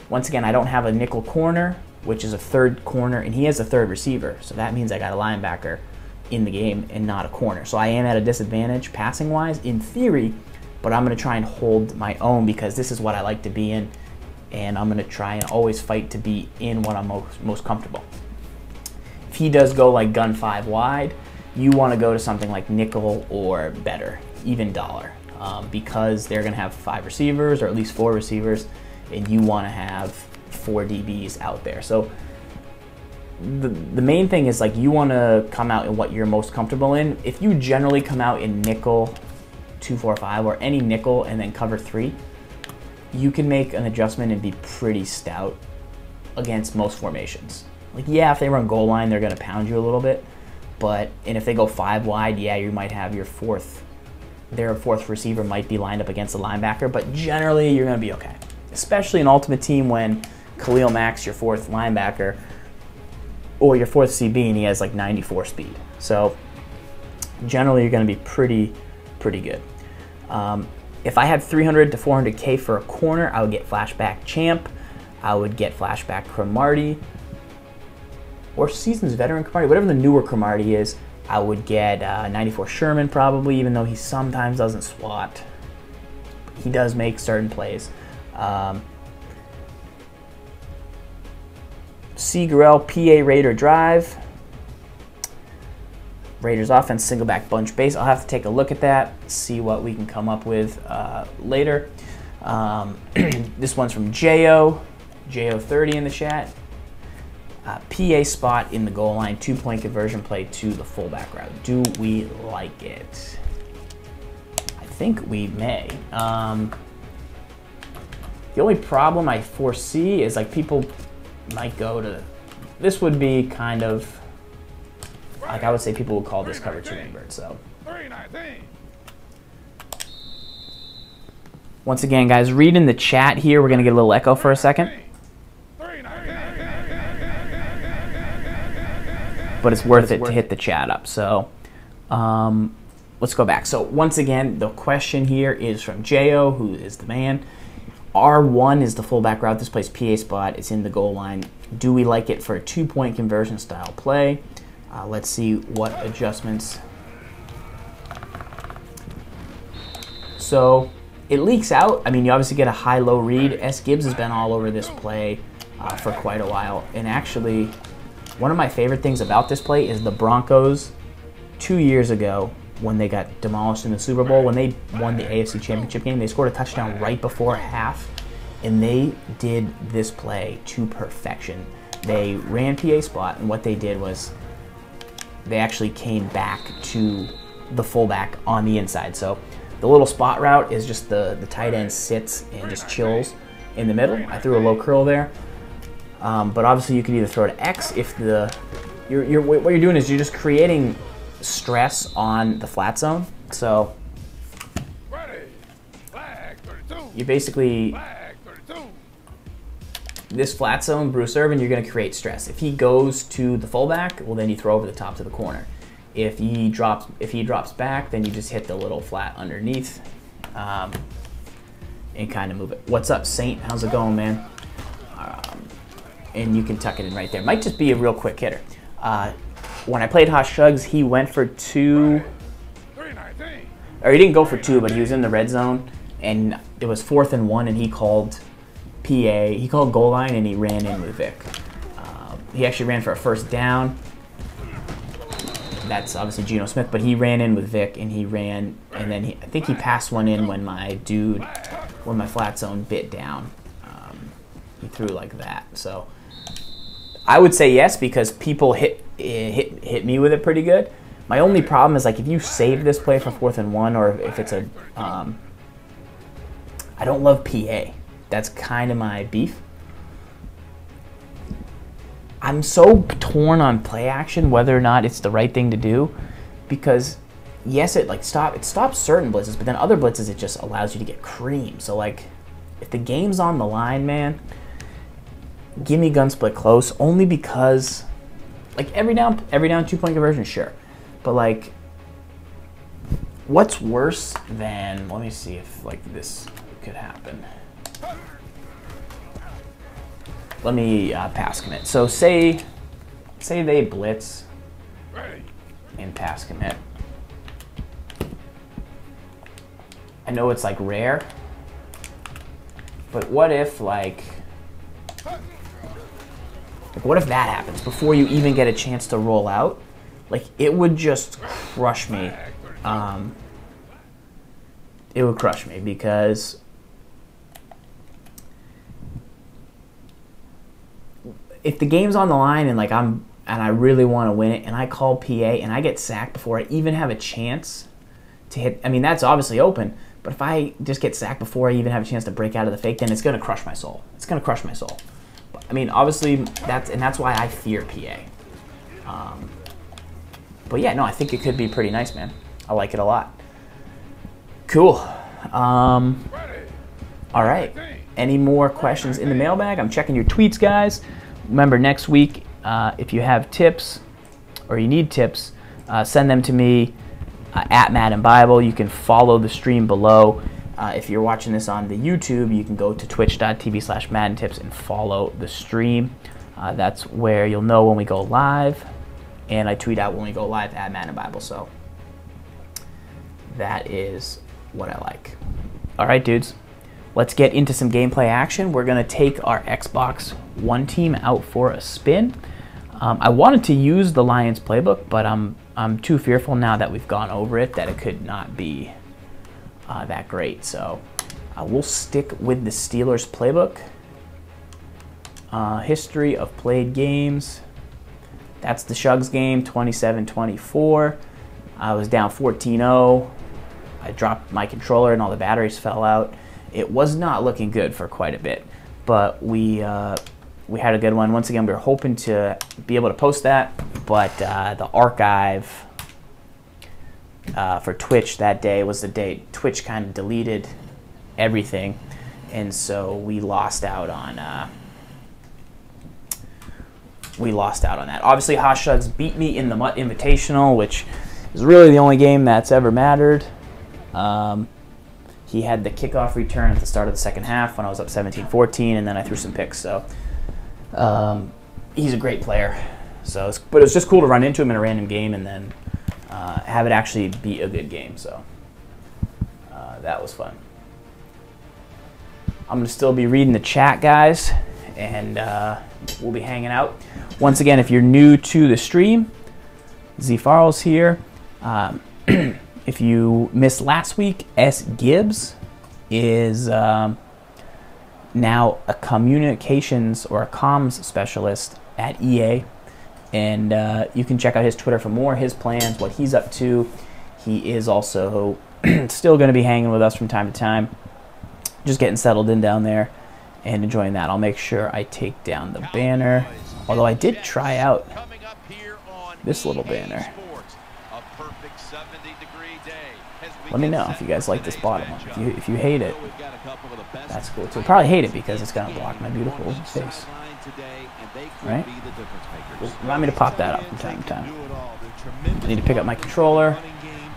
once again, I don't have a nickel corner, which is a third corner, and he has a third receiver. So that means I got a linebacker in the game and not a corner. So I am at a disadvantage passing-wise in theory, but I'm going to try and hold my own because this is what I like to be in, and I'm going to try and always fight to be in what I'm most comfortable. If he does go like gun 5 wide, you want to go to something like nickel or better, even dollar, because they're going to have 5 receivers or at least 4 receivers, and you want to have 4 DBs out there. So the main thing is like you want to come out in what you're most comfortable in. If you generally come out in nickel 2-4-5 or any nickel and then cover 3, you can make an adjustment and be pretty stout against most formations. Like, yeah, if they run goal line, they're going to pound you a little bit, and if they go 5 wide, yeah, you might have their fourth receiver might be lined up against a linebacker, but generally you're going to be okay. Especially in Ultimate Team when Khalil Mack's your 4th linebacker or your 4th CB and he has like 94 speed. So generally you're going to be pretty good. If I had 300 to 400K for a corner, I would get Flashback Champ, I would get Flashback Cromartie, or Seasons Veteran Cromartie, whatever the newer Cromartie is. I would get 94 Sherman probably, even though he sometimes doesn't swat. He does make certain plays. Seagull, PA Raider Drive. Raiders offense, single back bunch base. I'll have to take a look at that, see what we can come up with later. This one's from Jo30 in the chat. PA spot in the goal line, 2-point conversion play to the fullback route. Do we like it? I think we may. The only problem I foresee is like people might go to, this would be kind of, like I would say people would call this cover 2 invert, so. Once again, guys, read in the chat here. We're going to get a little echo for a second. But it's worth it to hit the chat up. So let's go back. So once again, the question here is from Jo, who is the man. R1 is the fullback route. This plays PA spot. It's in the goal line. Do we like it for a 2-point conversion style play? Let's see what adjustments. So it leaks out. I mean, you obviously get a high-low read. S. Gibbs has been all over this play for quite a while. And actually, one of my favorite things about this play is the Broncos 2 years ago when they got demolished in the Super Bowl, when they won the AFC Championship game, they scored a touchdown right before half, and they did this play to perfection. They ran PA spot, and what they did was they actually came back to the fullback on the inside. So the little spot route is just the tight end sits and just chills in the middle. I threw a low curl there, but obviously you can either throw to X if what you're doing is you're just creating stress on the flat zone. So you basically, this flat zone, Bruce Irvin, you're going to create stress. If he goes to the fullback, well, then you throw over the top to the corner. If he drops back, then you just hit the little flat underneath and kind of move it. What's up, Saint? How's it going, man? And you can tuck it in right there. Might just be a real quick hitter. When I played Hot Shugs, he went for 2, or he didn't go for 2, but he was in the red zone, and it was 4th and 1, and he called PA. He called goal line, and he ran in with Vick. He actually ran for a first down. That's obviously Geno Smith, but he ran in with Vick, and he ran, and then I think he passed one in when my flat zone bit down. He threw like that. So I would say yes, because people hit me with it pretty good. My only problem is, like, if you save this play for 4th and 1, or if it's a I don't love PA. That's kind of my beef. I'm so torn on play action whether or not it's the right thing to do, because yes, it stops certain blitzes, but then other blitzes it just allows you to get cream. So like, if the game's on the line, man, give me gun split close, only because like every down 2-point conversion, sure, but like, what's worse than, let me see if like this could happen. Let me pass commit. So say they blitz and pass commit. I know it's like rare, but what if what if that happens before you even get a chance to roll out? Like, it would just crush me. It would crush me, because if the game's on the line and like I really want to win it and I call PA and I get sacked before I even have a chance to hit, I mean, that's obviously open, but if I just get sacked before I even have a chance to break out of the fake, then it's going to crush my soul. It's going to crush my soul. But, I mean, obviously that's why I fear PA. But yeah, no, I think it could be pretty nice, man. I like it a lot. Cool. All right. Any more questions in the mailbag? I'm checking your tweets, guys. Remember, next week, if you have tips or you need tips, send them to me at Madden Bible. You can follow the stream below. If you're watching this on the YouTube, you can go to twitch.tv/MaddenTips and follow the stream. That's where you'll know when we go live, and I tweet out when we go live at Madden Bible. So that is what I like. All right, dudes. Let's get into some gameplay action. We're going to take our Xbox One team out for a spin. I wanted to use the Lions playbook, but I'm too fearful now that we've gone over it that it could not be that great. So we'll stick with the Steelers playbook. History of played games. That's the Shugs game, 27-24. I was down 14-0. I dropped my controller and all the batteries fell out. It was not looking good for quite a bit, but we had a good one. Once again, we were hoping to be able to post that, but the archive for Twitch that day was the day Twitch kind of deleted everything, and so we lost out on that. Obviously, Hoshugs beat me in the Mutt Invitational, which is really the only game that's ever mattered. He had the kickoff return at the start of the second half when I was up 17-14, and then I threw some picks. So he's a great player. So, but it was just cool to run into him in a random game and then have it actually be a good game. So that was fun. I'm going to still be reading the chat, guys, and we'll be hanging out. Once again, if you're new to the stream, Z Farrell's here. If you missed last week, S. Gibbs is now a communications or a comms specialist at EA. And you can check out his Twitter for more, his plans, what he's up to. He is also still going to be hanging with us from time to time, just getting settled in down there and enjoying that. I'll make sure I take down the banner, although I did try out this little banner. Let me know if you guys like this bottom one. If you hate it, that's cool too. Probably hate it because it's gonna block my beautiful face. Right? Remind me to pop that up from time to time. I need to pick up my controller.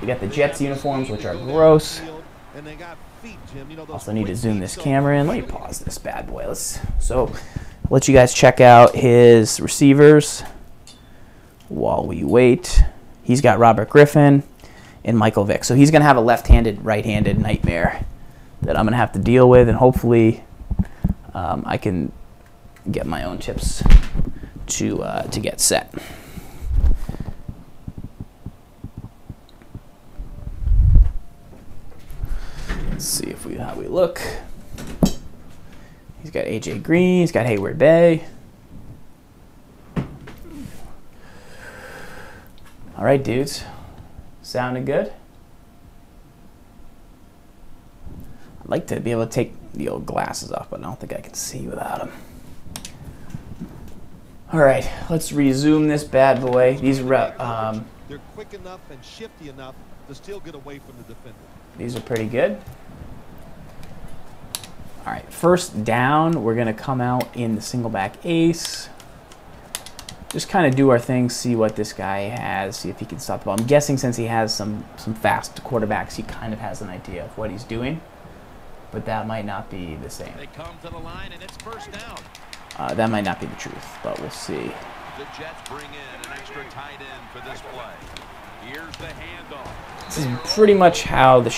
We got the Jets uniforms, which are gross. Also need to zoom this camera in. Let me pause this bad boy. So let you guys check out his receivers while we wait. He's got Robert Griffin and Michael Vick. So he's going to have a left-handed, right-handed nightmare that I'm going to have to deal with, and hopefully I can get my own tips to get set. Let's see how we look. He's got AJ Green. He's got Hayward Bay. All right, dudes. Sounding good? I'd like to be able to take the old glasses off, but I don't think I can see without them. All right, let's resume this bad boy. These they're quick enough and shifty enough to still get away from the defender. These are pretty good. All right, first down, we're gonna come out in the single back ace. Just kind of do our thing, see what this guy has, see if he can stop the ball. I'm guessing since he has some fast quarterbacks, he kind of has an idea of what he's doing, but that might not be the same. They come to the line and it's first down. That might not be the truth, but we'll see. The Jets bring in an extra tight end for this play. Here's the handoff. This is pretty much how the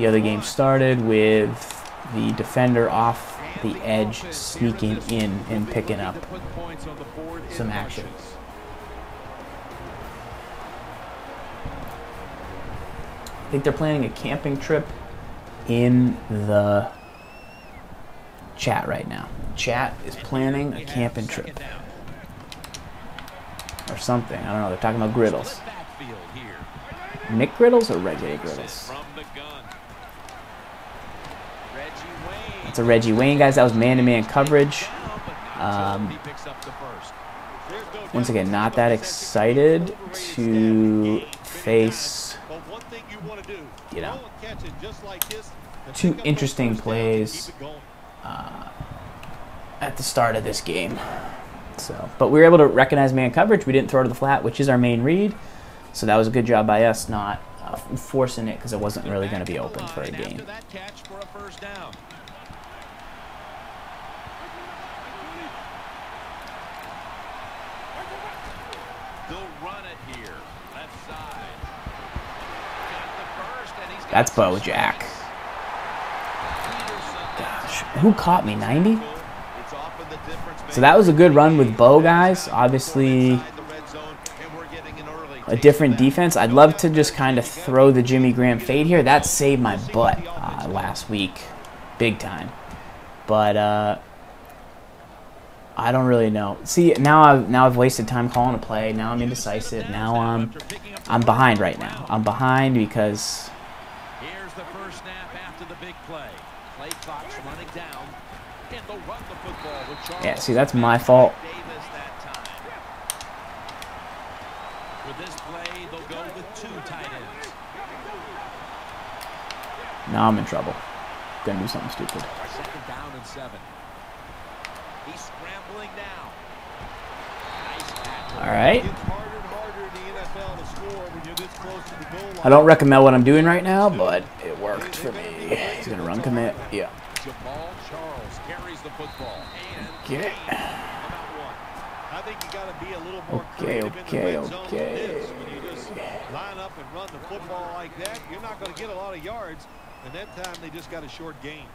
other game started, with the defender off the edge sneaking in and picking up some action. I think they're planning a camping trip in the chat right now. Chat is planning a camping trip or something. I don't know. They're talking about griddles. McGriddles or regular griddles? It's a Reggie Wayne, guys. That was man-to-man coverage. Once again, not that excited to face, you know, two interesting plays at the start of this game. So, but we were able to recognize man coverage. We didn't throw to the flat, which is our main read. So that was a good job by us not forcing it, because it wasn't really going to be open for a game. That's Bojack. Gosh, who caught me? 90? So that was a good run with Bo, guys. Obviously, a different defense. I'd love to just kind of throw the Jimmy Graham fade here. That saved my butt last week, big time. But I don't really know. See, now I've wasted time calling a play. Now I'm indecisive. Now I'm behind right now. I'm behind because. Here's the first snap after the big play. Play clock's running down, and they'll run the football with Charles. Yeah, see, that's my fault. With this play, they'll go with two tight ends. Now I'm in trouble. Gonna do something stupid. Second down and 7. He's scrambling now. Nice. All right. It's harder and harder in the NFL to score when you're this close to the goal line. I don't recommend what I'm doing right now, but it worked for me. He's gonna run commit. Yeah. Jamal Charles carries the football. And Okay. I think you got to be a little more Okay. creative in the red zone than this. When you just line up and run the football like that, you're not going to get a lot of yards, and that time they just got a short gain.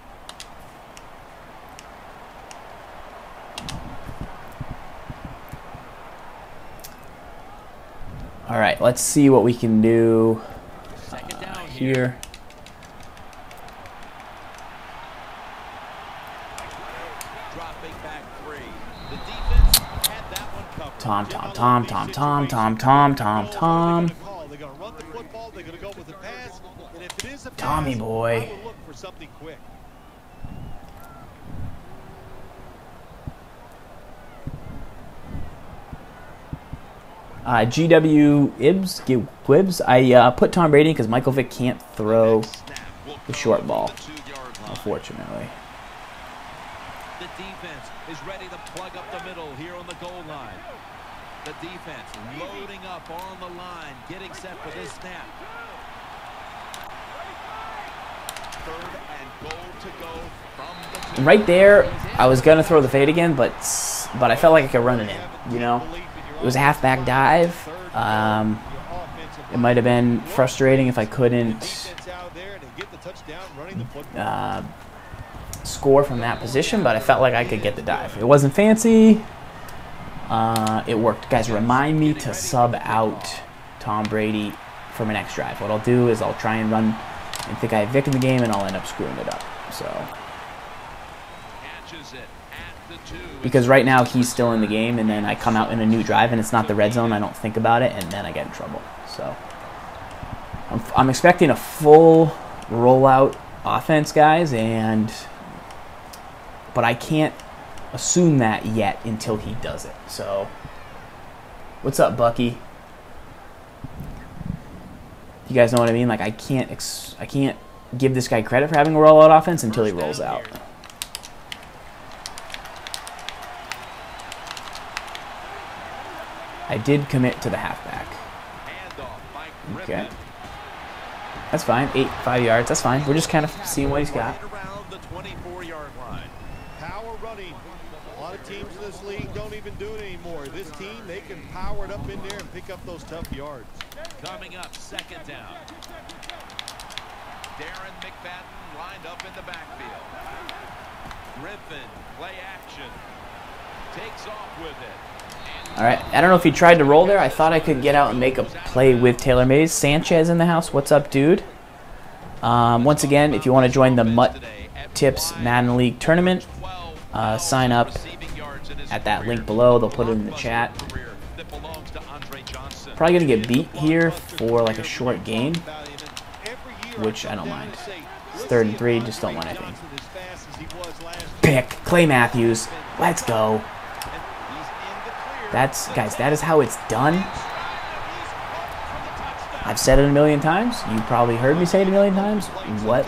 All right, let's see what we can do here. Tom. Tommy boy. GW Gibbs. I put Tom Brady because Michael Vick can't throw the short ball, unfortunately. The defense is ready to plug up the middle here on the goal line. The defense loading up on the line, getting set for this snap. Third and goal to go from the right there, I was gonna throw the fade again, but I felt like I could run it in. You know, it was a halfback dive. It might have been frustrating if I couldn't score from that position, but I felt like I could get the dive. It wasn't fancy. It worked. Guys, remind me to sub out Tom Brady for my next drive. What I'll do is I'll try and run and think I have Vick in the game, and I'll end up screwing it up. So, because right now he's still in the game, and then I come out in a new drive, and it's not the red zone. I don't think about it, and then I get in trouble. So, I'm expecting a full rollout offense, guys, but I can't assume that yet until he does it. So, what's up, Bucky? You guys know what I mean? Like, I can't give this guy credit for having a rollout offense until he rolls out. I did commit to the halfback. Okay. That's fine. 5 yards. That's fine. We're just kind of seeing what he's got. Around the 24-yard line. Power running. A lot of teams in this league don't even do it anymore. This team, they can power it up in there and pick up those tough yards. Coming up, second down. Darren McFadden lined up in the backfield. Griffin, play action. Takes off with it. All right. I don't know if he tried to roll there. I thought I could get out and make a play with Taylor Mays. Sanchez in the house. What's up, dude? Once again, if you want to join the Mutt Tips Madden League tournament, sign up at that link below. They'll put it in the chat. Probably going to get beat here for like a short game, which I don't mind. It's 3rd and 3. Just don't want anything. Pick. Clay Matthews. Let's go. Guys, that is how it's done. I've said it a million times. You probably heard me say it a million times. What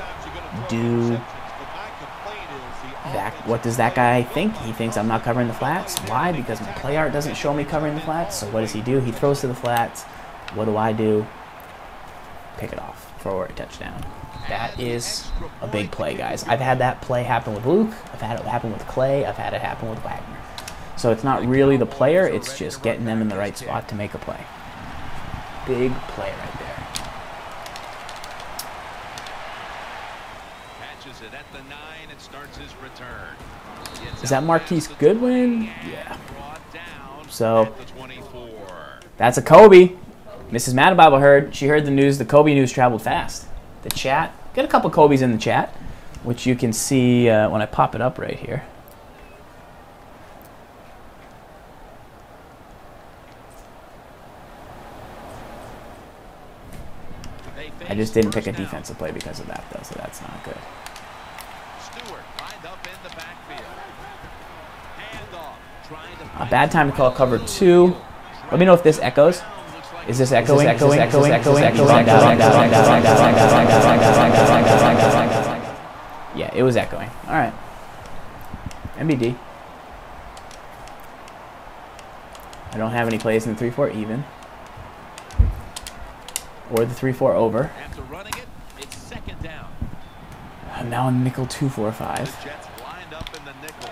does that guy think? He thinks I'm not covering the flats. Why? Because my play art doesn't show me covering the flats. So what does he do? He throws to the flats. What do? Pick it off for a touchdown. That is a big play, guys. I've had that play happen with Luke. I've had it happen with Clay. I've had it happen with Wagner. So it's not really the player, it's just getting them in the right spot to make a play. Big play right there. Catches it at the 9 and starts his return. Is that Marquise Goodwin? Yeah. So that's a Kobe. Mrs. Madden Bible heard. She heard the news. The Kobe news traveled fast. The chat. Got a couple Kobe's in the chat, which you can see when I pop it up right here. I just didn't pick a defensive play because of that, though, so that's not good. A bad time to call cover 2. Let me know if this echoes. Is this echoing? Yeah, it was echoing. All right. MBD. I don't have any plays in the 3-4 even. Or the 3-4 over. After running it, it's second down. I'm now in nickel 2-4-5. Jets lined up in the nickel.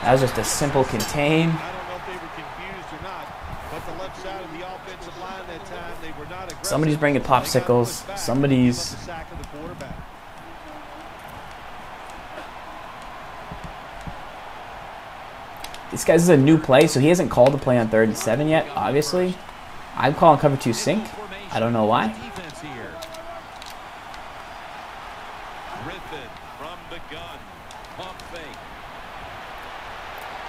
That was just a simple contain. I don't know if they were confused or not, but the left side of the offensive line that time, they were not aggressive. Somebody's bringing popsicles. Somebody's... This guy's a new play, so he hasn't called the play on 3rd and 7 yet, obviously. I'm calling cover 2 sink. I don't know why. Griffin from the gun. Pump fake.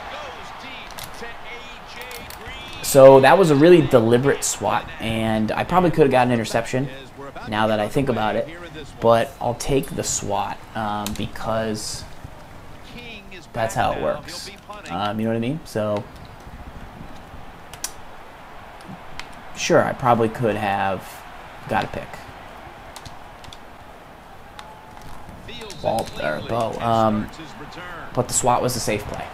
Goes deep to AJ Green. So that was a really deliberate swat, and I probably could have got an interception now that I think about it. But I'll take the swat because that's how it works. You know what I mean? So, sure, I probably could have got a pick. Bo. But the swat was a safe play.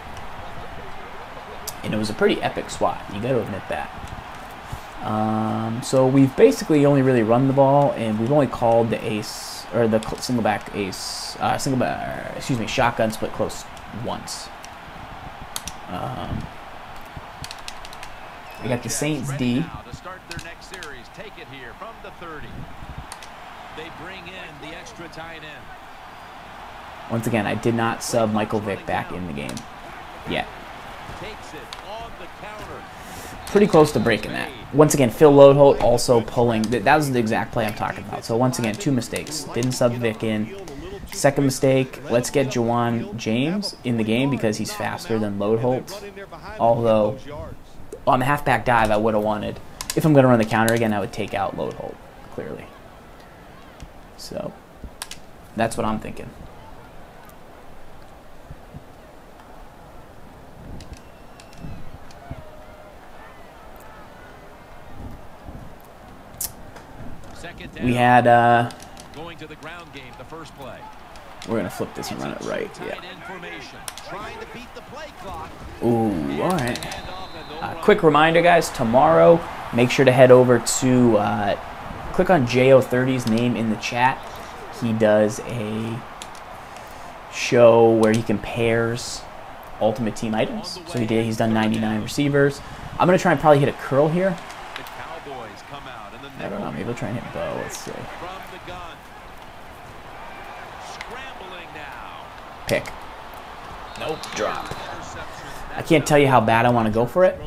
And it was a pretty epic swat. You got to admit that. So we've basically only really run the ball, and we've only called the ace, or the single back ace, shotgun split close once. We got the Saints D. To start their next series, take it here from the 30. They bring in the extra tight end. Once again, I did not sub Michael Vick back in the game yet. Takes it on the counter. Pretty close to breaking that. Once again, Phil Lodeholt also pulling. That was the exact play I'm talking about. So once again, 2 mistakes. Didn't sub Vick in. Second mistake, let's get Jawan James in the game because he's faster than Lodeholt. Although, on the halfback dive, I would have wanted if I'm going to run the counter again, I would take out load hold, clearly. So that's what I'm thinking. We had going to the ground game, the first play. We're gonna flip this and run it right. Yeah. Trying to beat the play clock. Ooh, all right. Quick reminder, guys. Tomorrow, make sure to head over to click on JO30's name in the chat. He does a show where he compares Ultimate Team items. So he's done 99 receivers. I'm gonna try and probably hit a curl here. The Cowboys come out and the I don't know. Maybe we'll try and hit bow. Let's see. from the gun. Scrambling now. Pick. Nope. Drop. I can't tell you how bad I want to go for it.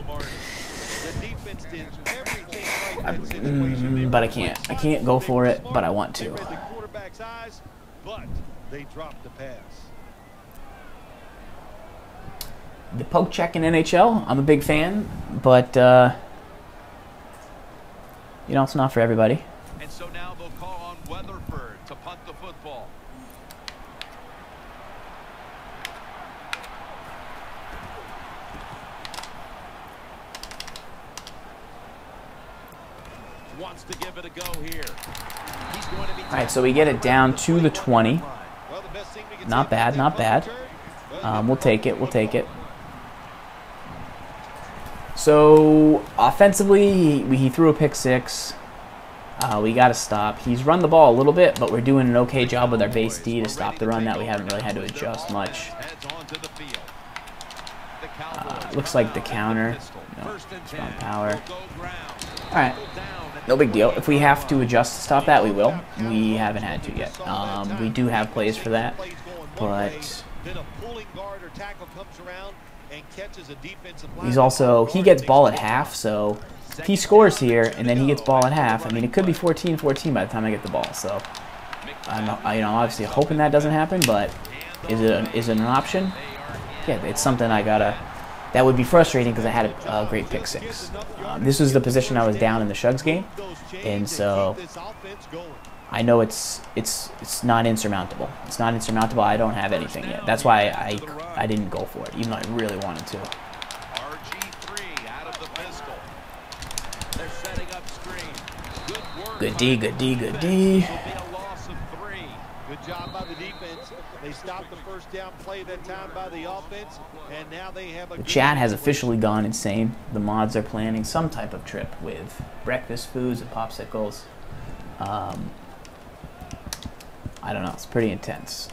But I can't. I can't go for it, but I want to. The poke check in NHL, I'm a big fan, but you know, it's not for everybody. And so now they'll call on Weatherford to punt the football. Wants to give it a go here. He's going to be all right, so we get it down to the 20. Not bad, not bad. We'll take it. We'll take it. So offensively, he threw a pick six. We got to stop. He's run the ball a little bit, but we're doing an okay job with our base D to stop the run that we haven't really had to adjust much. Looks like the counter. No, strong power. All right. No big deal. If we have to adjust to stop that, we will. We haven't had to yet. We do have plays for that, but he's also, he gets ball at half, so if he scores here and then he gets ball at half, I mean, it could be 14-14 by the time I get the ball. So I'm obviously hoping that doesn't happen, but is it an option? Yeah, it's something I gotta. That would be frustrating because I had a great pick six. This was the position I was down in the Shugs game, and so I know it's not insurmountable. It's not insurmountable. I don't have anything yet. That's why I didn't go for it, even though I really wanted to. RG3 out of the pistol. They're setting up screen. Good work. Good D, good D, good D. It'll be a loss of 3. Good job by the defense. They stopped the first down play that time by the offense, and now they have a. The chat has officially gone insane. The mods are planning some type of trip with breakfast foods and popsicles. I don't know. It's pretty intense.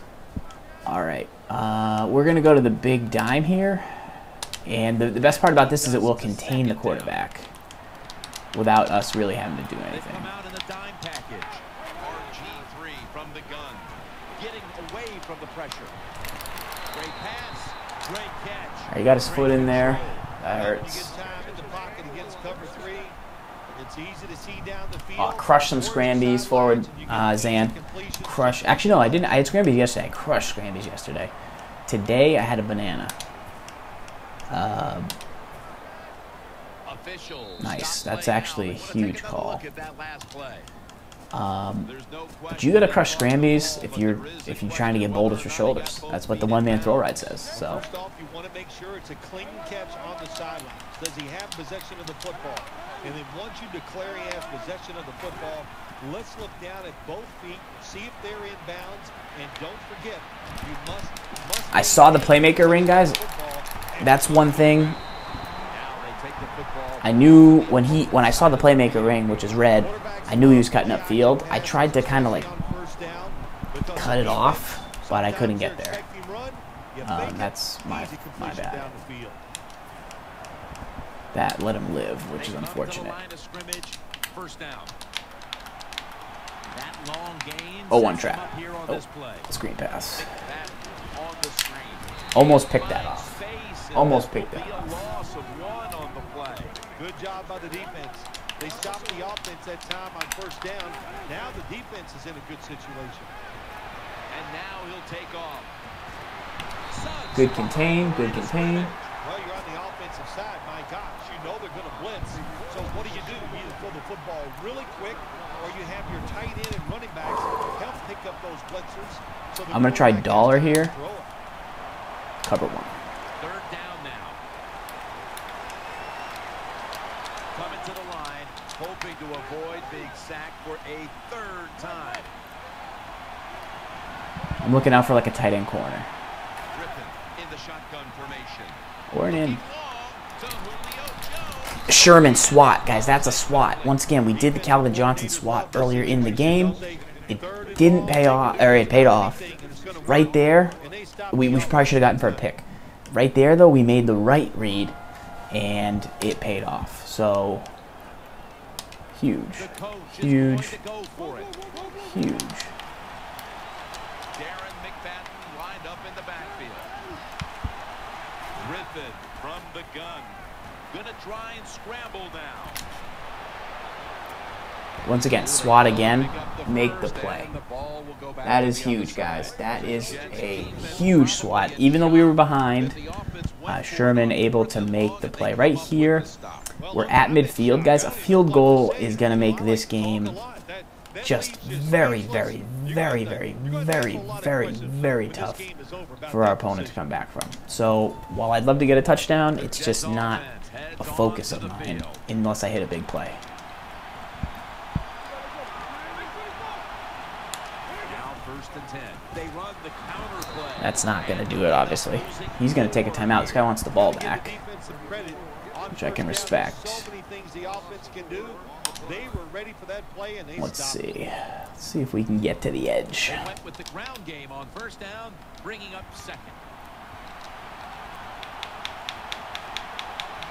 All right. We're going to go to the big dime here. And the best part about this is it will contain the quarterback without us really having to do anything. Come out in the dime package. RG3 from the gun. Getting away from the pressure. Great pass. Great catch. All right, you got his foot in there. That hurts. Crush some scrambies forward, Zan. Crush. Actually, no, I didn't. I had scrambies yesterday. I crushed scrambies yesterday. Today, I had a banana. Nice. That's actually a huge call. But you gotta crush scrambies if you're trying to get boulders for shoulders. That's what the one-man throw ride says. So. First off, you want to make sure it's a clean catch on the sideline. Does he have possession of the football? And then once you declare he has possession of the football, let's look down at both feet, see if they're in bounds, and don't forget, you must I saw the playmaker ring, guys. That's one thing. I knew when I saw the playmaker ring, which is red, I knew he was cutting up field. I tried to kind of like cut it off, but I couldn't get there. That's my bad. That let him live, which is unfortunate. Oh, one trap. Oh, screen pass. Almost picked that off. Almost picked that off. Good job by the defense. They stopped the offense that time on first down. Now the defense is in a good situation. And now he'll take off. Good contain, good contain. Well, you're on the offensive side. My gosh, you know they're going to blitz. So what do? You either throw the football really quick, or you have your tight end and running backs help pick up those blitzers. So I'm going to try dollar here. Cover one. Third down now. Coming to the line, hoping to avoid being sacked for a third time. I'm looking out for like a tight end corner. In the shotgun formation. Or an in. Sherman SWAT, guys. That's a SWAT. Once again, we did the Calvin Johnson SWAT earlier in the game. It didn't pay off, or it paid off. Right there, we probably should have gotten for a pick. Right there, though, we made the right read, and it paid off. So, huge. Huge. Huge. Griffin from the gun. Gonna try and scramble now. Once again, SWAT again, make the play. That is huge, guys. That is a huge SWAT. Even though we were behind, Sherman able to make the play. Right here, we're at midfield, guys. A field goal is going to make this game just very, very, very, very, very, very, very tough for our opponent to come back from. So while I'd love to get a touchdown, it's just not a focus of mine unless I hit a big play. That's not going to do it, obviously. He's going to take a timeout. This guy wants the ball back, which I can respect. Let's see. Let's see if we can get to the edge. With the ground game on first down, bringing up second.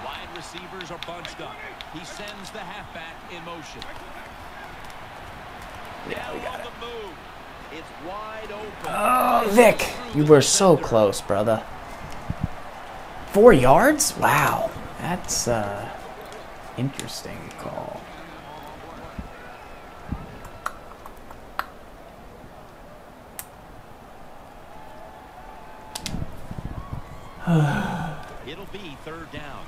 Wide receivers are bunched up. He sends the halfback in motion. Yeah, we got it. It's wide open. Oh, Vick, you were so close, brother. 4 yards? Wow, that's interesting call. It'll be third down.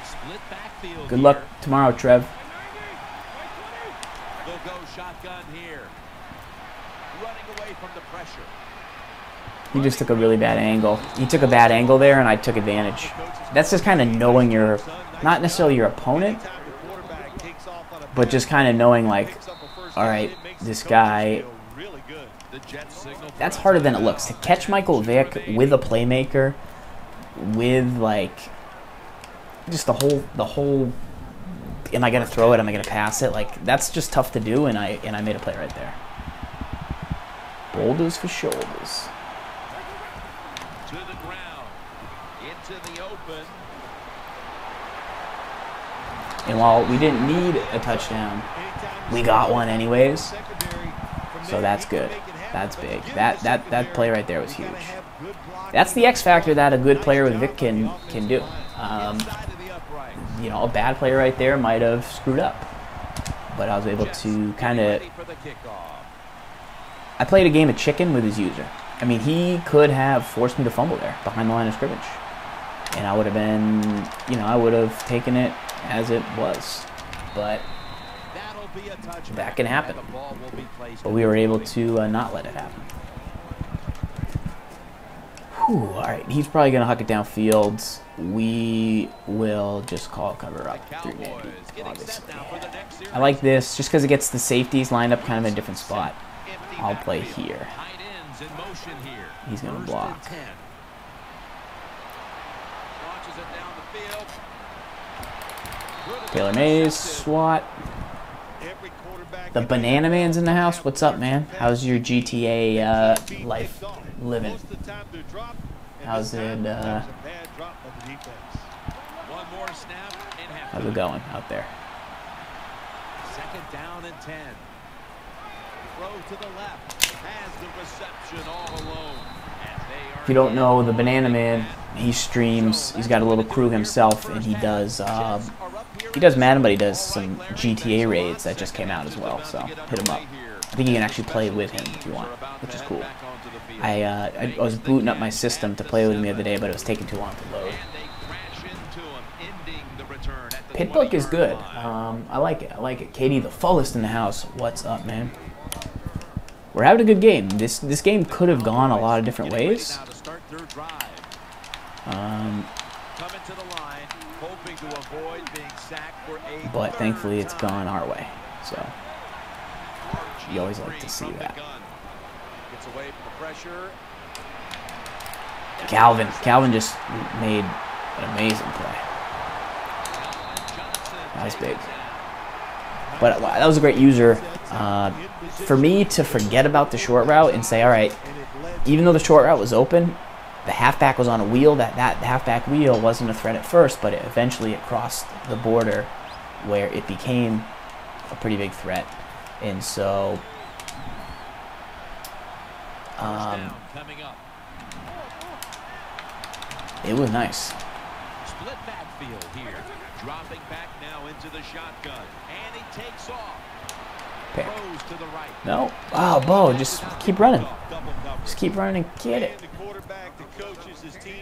Split backfield. Good luck tomorrow, Trev. They'll go shotgun here. Running away from the pressure. He just took a really bad angle. He took a bad angle there, and I took advantage. That's just kind of knowing your, not necessarily your opponent, but just kind of knowing, like, all right, this guy. That's harder than it looks. To catch Michael Vick with a playmaker, with like, just the whole. Am I gonna throw it? Am I gonna pass it? Like, that's just tough to do, and I made a play right there. Boulders for shoulders. To the ground, into the open. And while we didn't need a touchdown, we got one anyways. So that's good. That's big. That play right there was huge. That's the X factor that a good player with Vick can do. You know, a bad player right there might have screwed up, but I was able to kind of. I played a game of chicken with his user. I mean, he could have forced me to fumble there behind the line of scrimmage, and I would have been, you know, I would have taken it as it was, but that can happen. But we were able to not let it happen. Whew, all right, he's probably going to huck it downfield. We will just call cover up through man deep, obviously. I like this just because it gets the safeties lined up kind of in a different spot. I'll play here. He's going to block. Taylor Mays, SWAT. The Banana Man's in the house. What's up, man? How's your GTA life living? How's it going out there? Second down and 10. Throw to the left. Has the reception all alone. If you don't know, the Banana Man, he streams. He's got a little crew himself, and he does Madden, but he does some GTA raids that just came out as well. So hit him up. I think you can actually play with him if you want, which is cool. I was booting up my system to play with him the other day, but it was taking too long to load. Pit book is good. I like it. I like it. Katie, the fullest in the house. What's up, man? We're having a good game. This game could have gone a lot of different ways. But thankfully, it's gone our way. So you always like to see that. Calvin just made an amazing play. That was big. But that was a great user. For me to forget about the short route and say, all right, even though the short route was open, the halfback was on a wheel. That halfback wheel wasn't a threat at first, but eventually it crossed the border where it became a pretty big threat. And so it was nice. Split backfield here. Dropping back now into the shotgun. And he takes off. Pick. Throws to the right. No. Wow, Bo, just keep running. Just keep running and get it.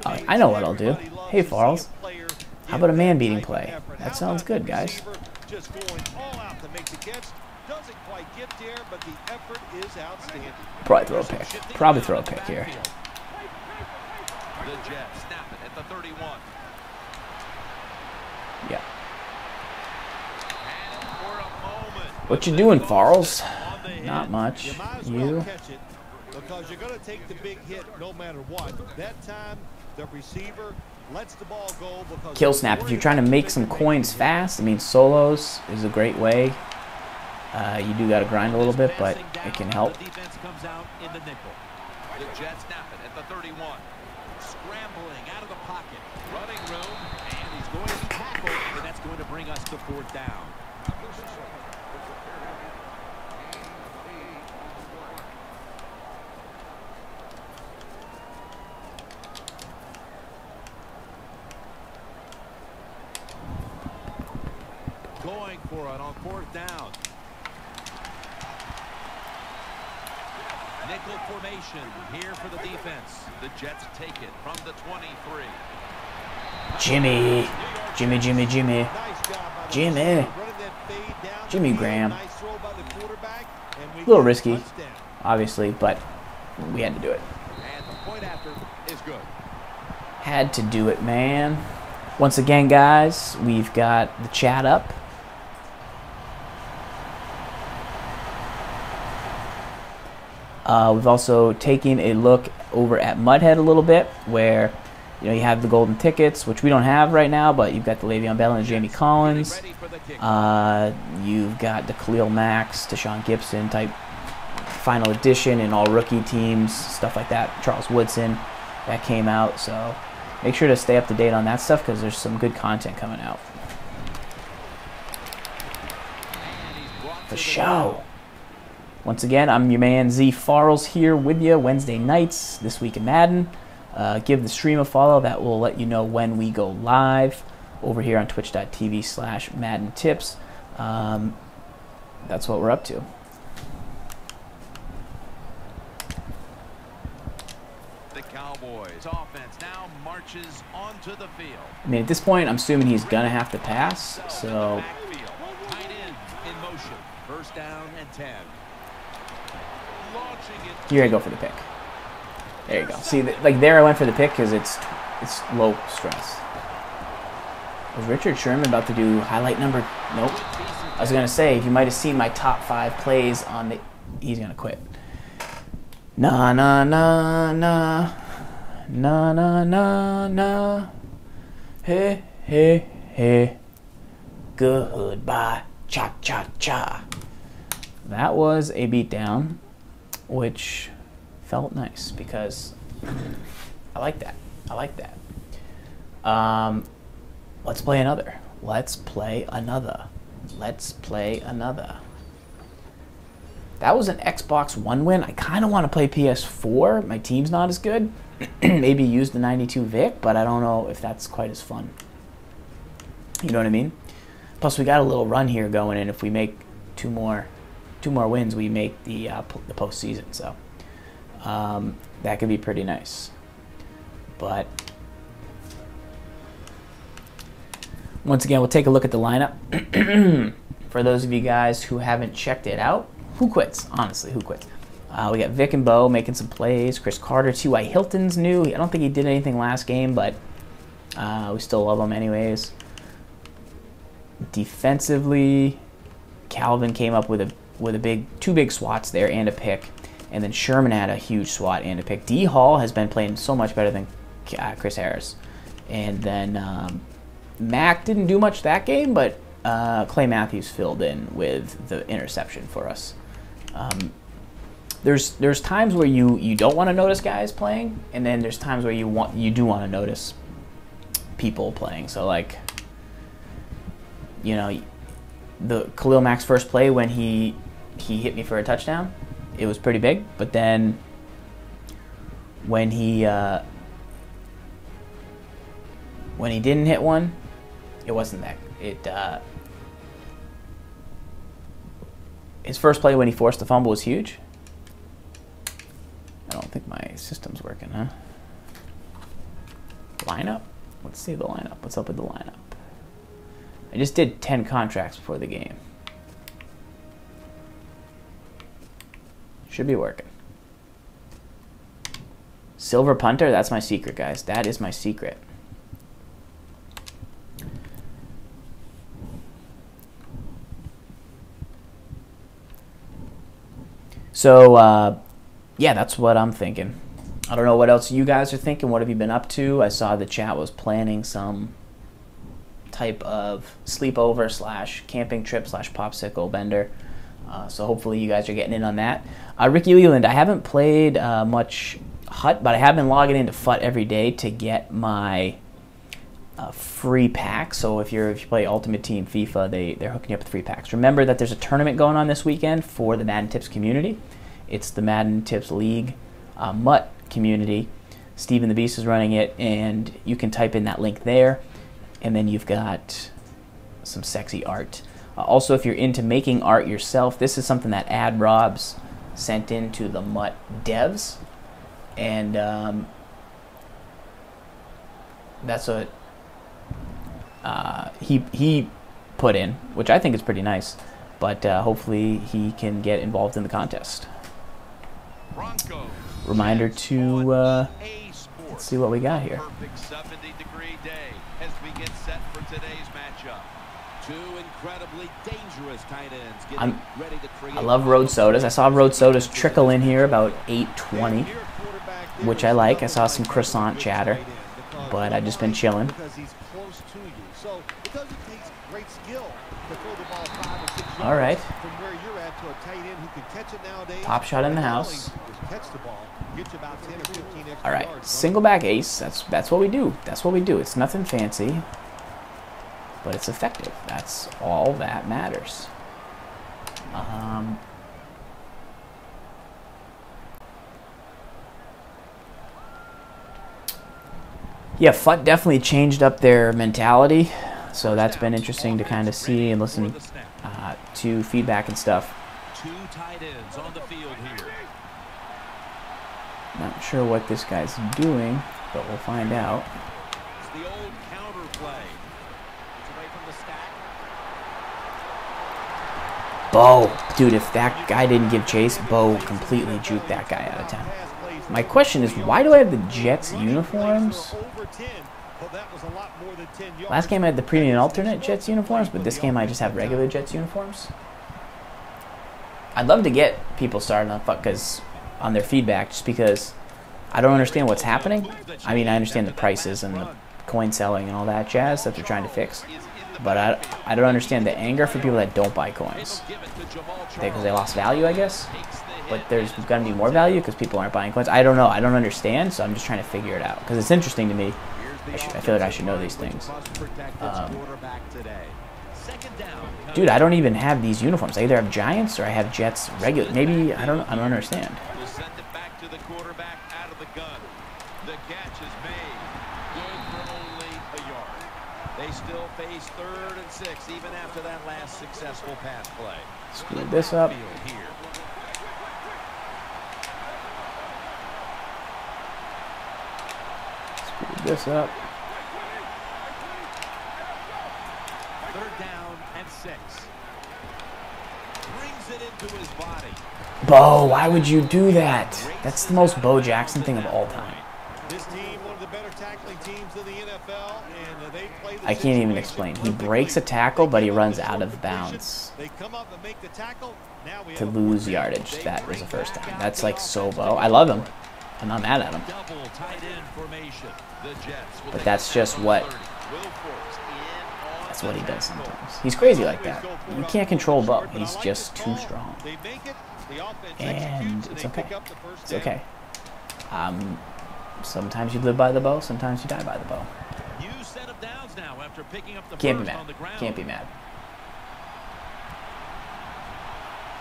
I know what I'll do. Hey, Farles. How about a man-beating play? That sounds good, guys. Probably throw a pick. Probably throw a pick here. The Jets snap it at the 31. Yeah. What you doing, Farles? Not much. You? Because you're going to take the big hit no matter what. That time, the receiver lets the ball go. Because kill snap. If you're trying to make some coins fast, I mean, solos is a great way. You do got to grind a little bit, but it can help. The defense comes out in the nickel. The Jets snap it at the 31. Scrambling out of the pocket. Running room. And he's going to be tackled. And that's going to bring us to 4th down. Going for it on 4th down. Nickel formation here for the defense. The Jets take it from the 23. Jimmy. Jimmy Graham. A little risky, obviously, but we had to do it. And the point after is good. Had to do it, man. Once again, guys, we've got the chat up. We've also taken a look over at Mudhead a little bit, where you have the golden tickets, which we don't have right now, but you've got the Le'Veon Bell and Jamie Collins. You've got the Khalil Max, Deshaun Gibson type final edition and all rookie teams, stuff like that. Charles Woodson, that came out. So make sure to stay up to date on that stuff because there's some good content coming out. For show. Once again, I'm your man Z Farles here with you Wednesday nights this week in Madden. Give the stream a follow. That will let you know when we go live over here on twitch.tv/Madden Tips. That's what we're up to. The Cowboys offense now marches onto the field. I mean, at this point, I'm assuming he's going to have to pass. So Tight end in motion. 1st down and 10. here I go for the pick. There you go. See, like there I went for the pick because it's low stress. Was Richard Sherman about to do highlight number? Nope. I was going to say, you might have seen my top 5 plays on the... He's going to quit. Na na na na. Na na na na. Hey, hey, hey. Goodbye. Cha cha cha. That was a beatdown, which felt nice because I like that. I like that. Let's play another. Let's play another. Let's play another. That was an Xbox One win. I kind of want to play PS4. My team's not as good. Maybe use the 92 Vick, but I don't know if that's quite as fun. You know what I mean? Plus, we got a little run here going, and if we make two more wins, we make the postseason. So that could be pretty nice. But Once again, we'll take a look at the lineup. For those of you guys who haven't checked it out, who quits? Honestly, who quits? We got Vick and Bo making some plays. Chris Carter, T.Y. Hilton's new. I don't think he did anything last game, but we still love him anyways. Defensively, Calvin came up with two big swats there and a pick, and then Sherman had a huge swat and a pick. D. Hall has been playing so much better than Chris Harris, and then Mac didn't do much that game, but Clay Matthews filled in with the interception for us. There's times where you don't want to notice guys playing, and then there's times where you do want to notice people playing. So like, you know, the Khalil Mack's first play when he hit me for a touchdown, it was pretty big. But then when he didn't hit one, it wasn't that. His first play when he forced the fumble was huge. I don't think my system's working, huh? Lineup? Let's see the lineup. What's up with the lineup? I just did 10 contracts before the game. Should be working. Silver punter, that's my secret, guys. That is my secret. So, yeah, that's what I'm thinking. I don't know what else you guys are thinking. What have you been up to? I saw the chat was planning some type of sleepover / camping trip / popsicle bender. So hopefully you guys are getting in on that. Ricky Leland, I haven't played much HUT, but I have been logging into FUT every day to get my free packs. So if you play Ultimate Team FIFA, they're hooking you up with free packs. Remember that there's a tournament going on this weekend for the Madden Tips community. It's the Madden Tips League MUT community. Steven the Beast is running it, and you can type in that link there, and then you've got some sexy art. Also, if you're into making art yourself, this is something that Ad Robs sent in to the MUT devs, and that's what he put in, which I think is pretty nice, but hopefully he can get involved in the contest. Reminder to let's see what we got here. Perfect 70-degree day as we get set for today's matchup. Two incredibly dangerous tight ends getting ready to create. I love road sodas. I saw road sodas trickle in here about 8:20, which I like. I saw some croissant chatter, but I've just been chilling. All right. Top shot in the house. All right, single back ace. That's what we do. That's what we do. It's nothing fancy, but it's effective. That's all that matters. Yeah, FUT definitely changed up their mentality, so that's been interesting to kind of see and listen to feedback and stuff. Two tight ends on the field here. Not sure what this guy's doing, but we'll find out. It's the old counter play. It's away from the stack. Bo, dude, if that guy didn't give chase, Bo completely juked that guy out of town. My question is, why do I have the Jets uniforms? Last game I had the premium alternate Jets uniforms, but this game I just have regular Jets uniforms. I'd love to get people started on FUT on their feedback, just because I don't understand what's happening. I mean, I understand the prices and the coin selling and all that jazz that they're trying to fix, but I don't understand the anger for people that don't buy coins because they lost value, I guess. But there's going to be more value because people aren't buying coins. I don't know. I don't understand, so I'm just trying to figure it out because it's interesting to me. I feel like I should know these things. Dude, I don't even have these uniforms. I either have Giants or I have Jets regular. Maybe I don't understand. We'll send it back to the quarterback out of the gun. The catch is made. Good for only a yard. They still face 3rd and 6 even after that last successful pass play. Screw this up. Screw this up. and 6. Brings it into his body. Bo, why would you do that? That's the most Bo Jackson thing of all time. This team, one of the better tackling teams in the NFL, and they play the I can't even explain. He breaks a tackle, but he runs out of bounds They come up and make the tackle. Now we to have lose yardage. That was the first time. That's like so Bo. I love him. I'm not mad at him. Double tight end formation. The Jets will But take that's a just snap on what 30. Wilforks in on that's what he the does tackle. sometimes. He's crazy like that. You can't control Bo. He's just too strong. They make it, the offense And executes, it's they okay. pick up the first It's down. okay. Sometimes you live by the bow, sometimes you die by the bow. New set of downs now after picking up the Can't be first mad. on the ground. Can't be mad.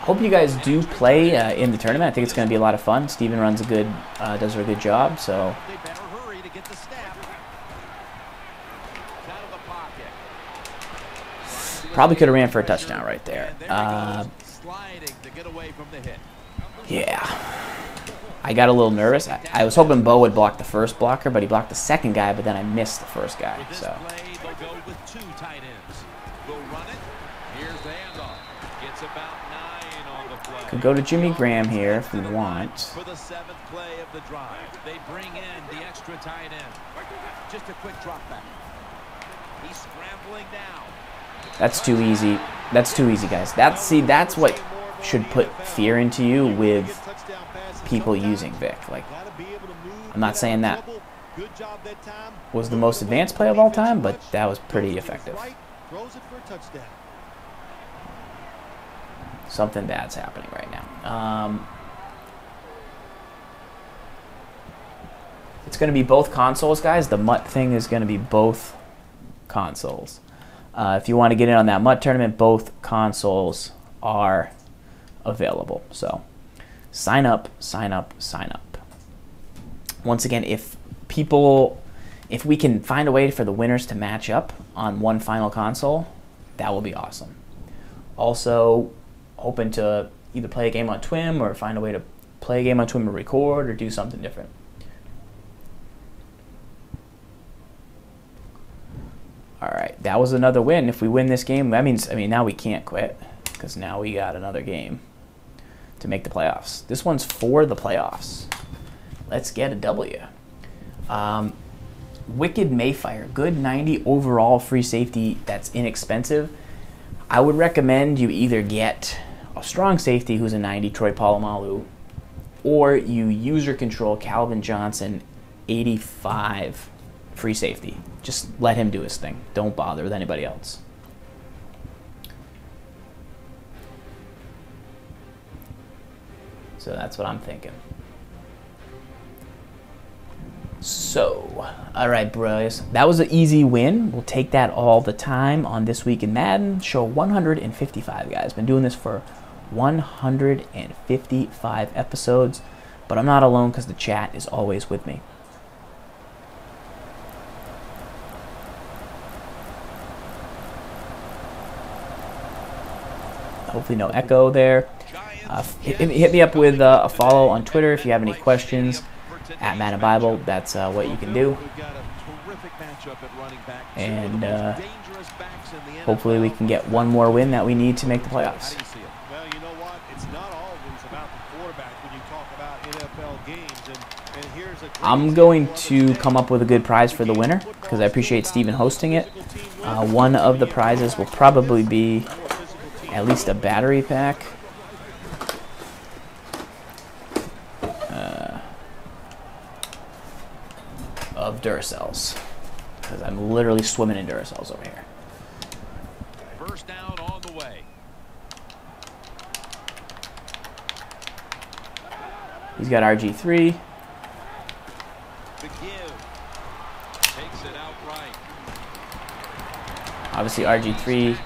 Hope you guys do play in the tournament. I think it's going to be a lot of fun. Steven does a good job. So They better hurry to get the snap. Out of the pocket. probably could have ran for a touchdown right there. And there he goes, sliding to get away from the hit. Yeah. I got a little nervous. I was hoping Bo would block the first blocker, but he blocked the second guy, but then I missed the first guy. With this So play, they'll go with 2 tight ends. They'll run it. Here's the handoff. Gets about 9 on the play. could go to Jimmy Graham here if we want. For the 7th play of the drive, they bring in the extra tight end. Just a quick drop back. He's scrambling down. That's too easy. That's too easy, guys. That's what should put fear into you with people using Vick. Like, I'm not saying that was the most advanced play of all time, but that was pretty effective. Something bad's happening right now. It's going to be both consoles, guys. The MUT thing is going to be both consoles. If you want to get in on that MUT tournament, both consoles are available. So sign up, sign up, sign up. Once again, if we can find a way for the winners to match up on one final console, that will be awesome. Also, hoping to either play a game on TWIM or find a way to play a game on TWIM or record or do something different. All right, that was another win. If we win this game, that means, now we can't quit because now we got another game to make the playoffs. This one's for the playoffs. Let's get a W. Wicked Mayfire, good 90 overall free safety that's inexpensive. I would recommend you either get a strong safety who's a 90, Troy Polamalu, or you user control Calvin Johnson, 85 free safety. Just let him do his thing. Don't bother with anybody else. So that's what I'm thinking. So, all right, bros. That was an easy win. We'll take that all the time on This Week in Madden. Show 155, guys. Been doing this for 155 episodes, but I'm not alone because the chat is always with me. Hopefully no echo there. Hit me up with a follow on Twitter if you have any questions. At Madden Bible, that's what you can do. And hopefully we can get one more win that we need to make the playoffs. Well, you know what? It's not always about the quarterback when you talk about NFL games. And here's a I'm going to come up with a good prize for the winner because I appreciate Steven hosting it. One of the prizes will probably be at least a battery pack. Of Duracells, because I'm literally swimming in Duracells over here. First down on the way. He's got RG3. The give. Takes it outright. Obviously RG3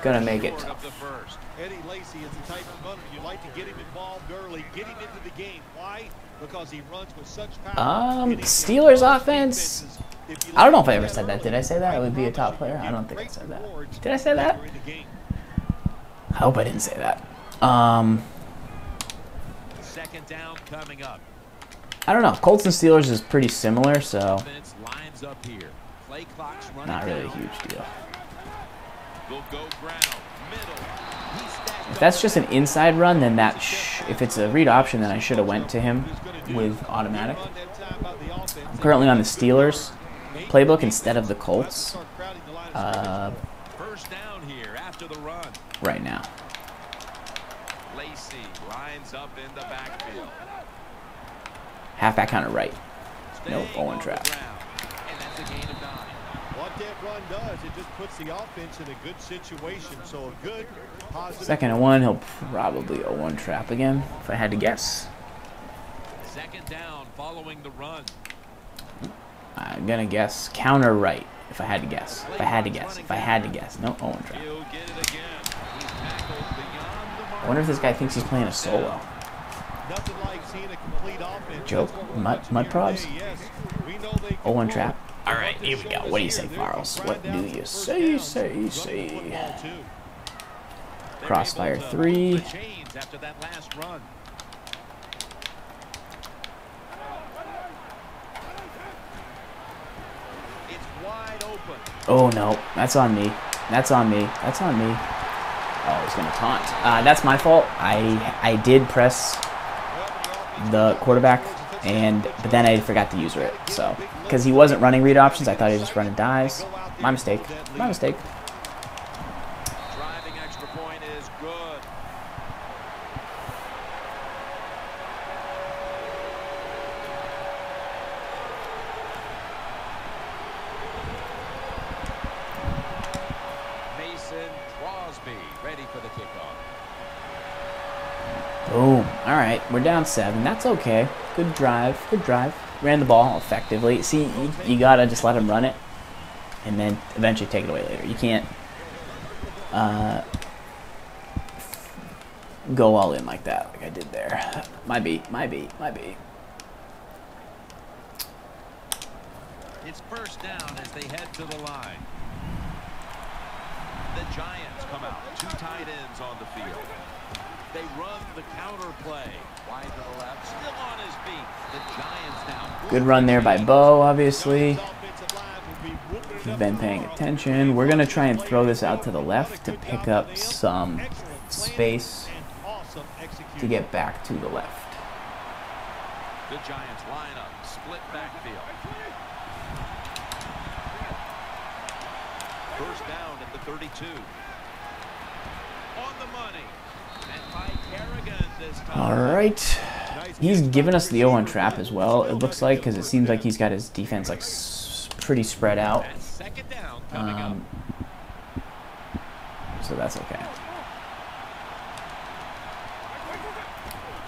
gonna make it tough. Eddie Lacy is the type of runner you like to get him involved early, get him into the game. Why? Because he runs with such power. Steelers offense. I don't know if I ever said that. Did I say that? It would be a top player. I don't think I said that. Did I say that? I hope I didn't say that. Second down coming up. I don't know. Colts and Steelers is pretty similar, so Lines up here. Play clock's running not really a down. huge deal. Will go ground, middle. If that's just an inside run, then that if it's a read option, then I should have went to him with automatic. I'm currently on the Steelers playbook instead of the Colts First down here after the run. right now. Lacey lines up in the backfield. Halfback counter right. Nope, Owen trap. And that's a gain of 9. What that run does, it just puts the offense in a good situation. So a good, positive. 2nd and 1, he'll probably 0-1 trap again, if I had to guess. 2nd down following the run. I'm gonna guess counter right, if I had to guess. If I had to guess. If I had to guess. No, 0-1 trap. He'll get it again. He's tackled beyond the mark. I wonder if this guy thinks he's playing a solo. Nothing like seeing a complete offense. Joke? Mud prods? Yes, we know they can 0-1 run. trap. All right, here we go. What do you say, Farrells? What do you say? Crossfire 3. After that last run. It's wide open. Oh, no. That's on me. That's on me. That's on me. Oh, he's going to taunt. That's my fault. I did press the quarterback, but then I forgot to use it. So, because he wasn't running read options, I thought he was just running dives. My mistake. My mistake. Driving extra point is good. Mason Crosby ready for the kickoff. Boom. All right, we're down 7. That's okay. Good drive. Good drive. Ran the ball effectively. See, you gotta just let him run it, and then eventually take it away later. You can't go all in like that, like I did there. My beat. It's first down as they head to the line. The Giants come out. 2 tight ends on the field. They run the counter play. Wide to the left. Still on his feet. The Giants now. Good run there by Bo, obviously. If you've been paying attention, we're going to try and throw this out to the left to pick up some space to get back to the left. The Giants line up. Split backfield. First down at the 32. On the money. And by Kerrigan this time. All right. He's given us the 0-1 trap as well, it looks like, because it seems like he's got his defense like pretty spread out. And second down coming up. So that's okay.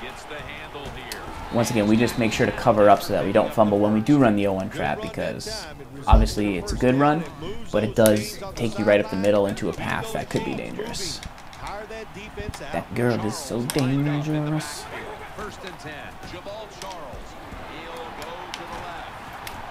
Gets the handle here. Once again, we just make sure to cover up so that we don't fumble when we do run the 0-1 trap, because obviously it's a good run, but it does take you right up the middle into a path that could be dangerous. That girl is so dangerous. First and 10. Jamal Charles. He'll go to the left.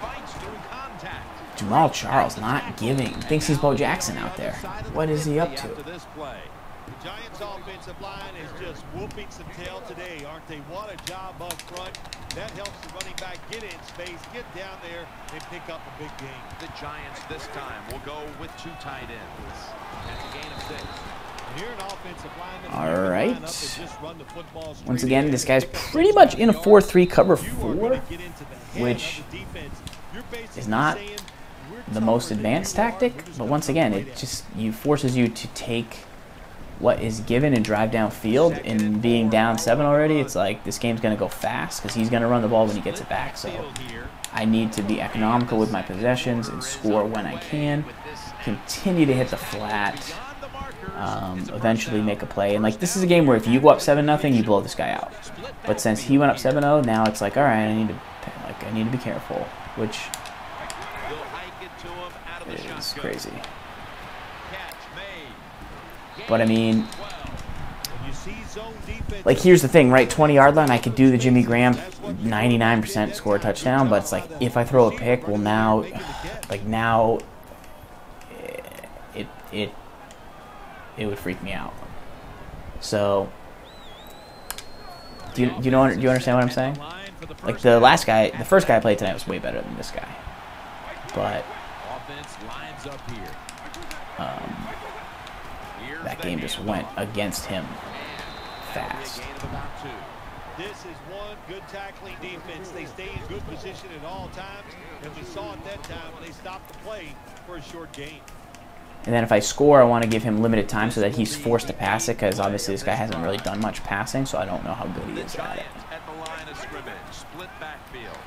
Fights through contact. Jamal Charles not giving. Thinks he's Bo Jackson out there. What is he up to? After this play. The Giants offensive line is just whooping some tail today, aren't they? What a job up front. That helps the running back get in space, get down there, and pick up a big gain. The Giants this time will go with 2 tight ends. That's a gain of 6. All right. Once again, this guy's pretty much in a 4-3 cover 4, which is not the most advanced tactic. But once again, it just forces you to take what is given and drive downfield. And being down 7 already, it's like this game's going to go fast because he's going to run the ball when he gets it back. So I need to be economical with my possessions and score when I can. Continue to hit the flat. Eventually make a play, and like this is a game where if you go up 7-0, you blow this guy out. But since he went up 7-0, now it's like, all right, I need to be careful, which is crazy. But I mean, like here's the thing, right? 20-yard line, I could do the Jimmy Graham 99% score a touchdown, but it's like if I throw a pick, well now it would freak me out. So, do you understand what I'm saying? Like the first guy I played tonight was way better than this guy. But that game just went against him fast. This is one good tackling defense. They stay in good position at all times, and we saw it that time when they stopped the play for a short gain. And then if I score, I want to give him limited time so that he's forced to pass it, because obviously this guy hasn't really done much passing, so I don't know how good he is at it. At the line of scrimmage, split backfield.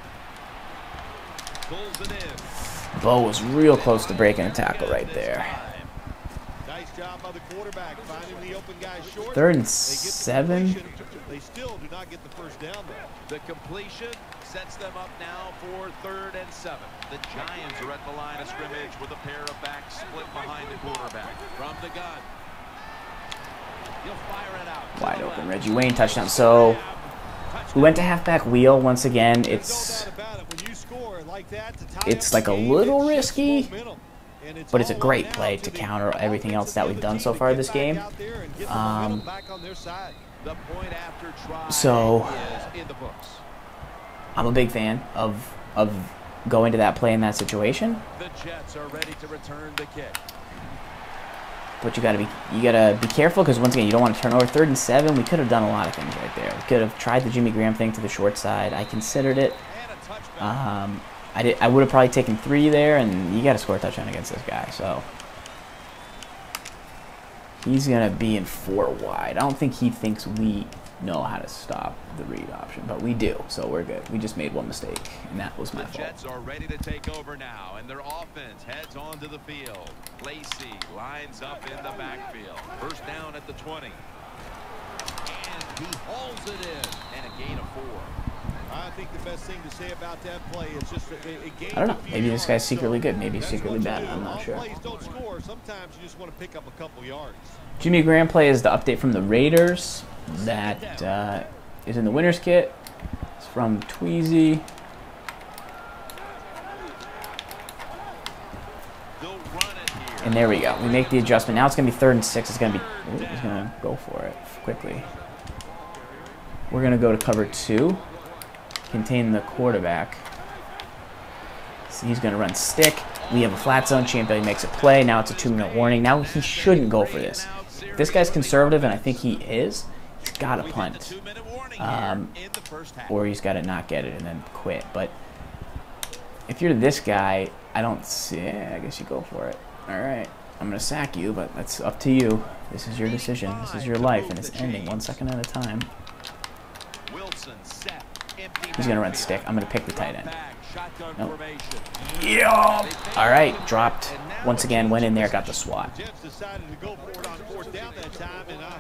Pulls it in. Bo was real close to breaking a tackle right there. Nice job by the quarterback finding the open guy short. 3rd and 7. They still do not get the first down though. The completion sets them up now for 3rd and 7. The Giants are at the line of scrimmage with a pair of backs split behind the quarterback. From the gun. He'll fire it out. Wide open Reggie Wayne touchdown. So we went to halfback wheel once again. It's like a little risky, but it's a great play to counter everything else that we've done so far this game. So I'm a big fan of going to that play in that situation. The Jets are ready to return the kick. But you gotta be careful, because once again you don't want to turn over. 3rd and 7. We could have done a lot of things right there. We could have tried the Jimmy Graham thing to the short side. I considered it. I would have probably taken 3 there, and you got to score a touchdown against this guy. So he's gonna be in 4 wide. I don't think he thinks we know how to stop the read option, but we do, so we're good. We just made one mistake, and that was my fault. The Jets are ready to take over now, and their offense heads onto the field. Lacey lines up in the backfield. First down at the 20. And he hauls it in, and a gain of 4. I think the best thing to say about that play is just a game. I don't know. Maybe this guy's secretly good. Maybe he's secretly bad. I'm not sure. Plays don't score. Sometimes you just want to pick up a couple yards. Jimmy Graham play is the update from the Raiders that is in the winner's kit. It's from Tweezy. And there we go. We make the adjustment. Now it's going to be 3rd and 6. It's going to be... Ooh, he's going to go for it quickly. We're going to go to cover 2. Contain the quarterback. So he's going to run stick. We have a flat zone champion. He makes a play. Now it's a 2-minute warning. Now he shouldn't go for this. If this guy's conservative, and I think he is, he's got to punt. Or he's got to not get it and then quit. But if you're this guy, I don't see... I guess you go for it. All right. I'm going to sack you, but that's up to you. This is your decision. This is your life, and it's ending 1 second at a time. He's going to run stick. I'm going to pick the tight end. Nope. Yeah. All right. Dropped. Once again, went in there, got the swat.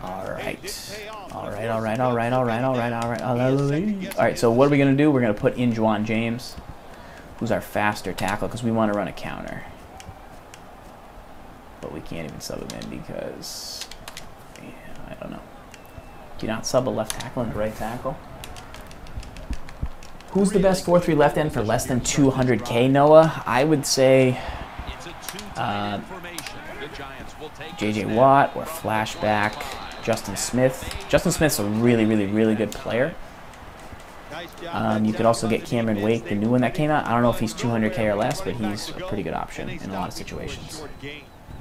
All right. All right, all right, all right, all right, all right, all right, all right. All right, so what are we going to do? We're going to put in Juwan James, who's our faster tackle, because we want to run a counter. But we can't even sub him in because, yeah, I don't know. Do you not sub a left tackle and a right tackle? Who's the best 4-3 left end for less than 200K, Noah? I would say J.J. Watt or flashback Justin Smith. Justin Smith's a really, really, really good player. You could also get Cameron Wake, the new one that came out. I don't know if he's 200K or less, but he's a pretty good option in a lot of situations.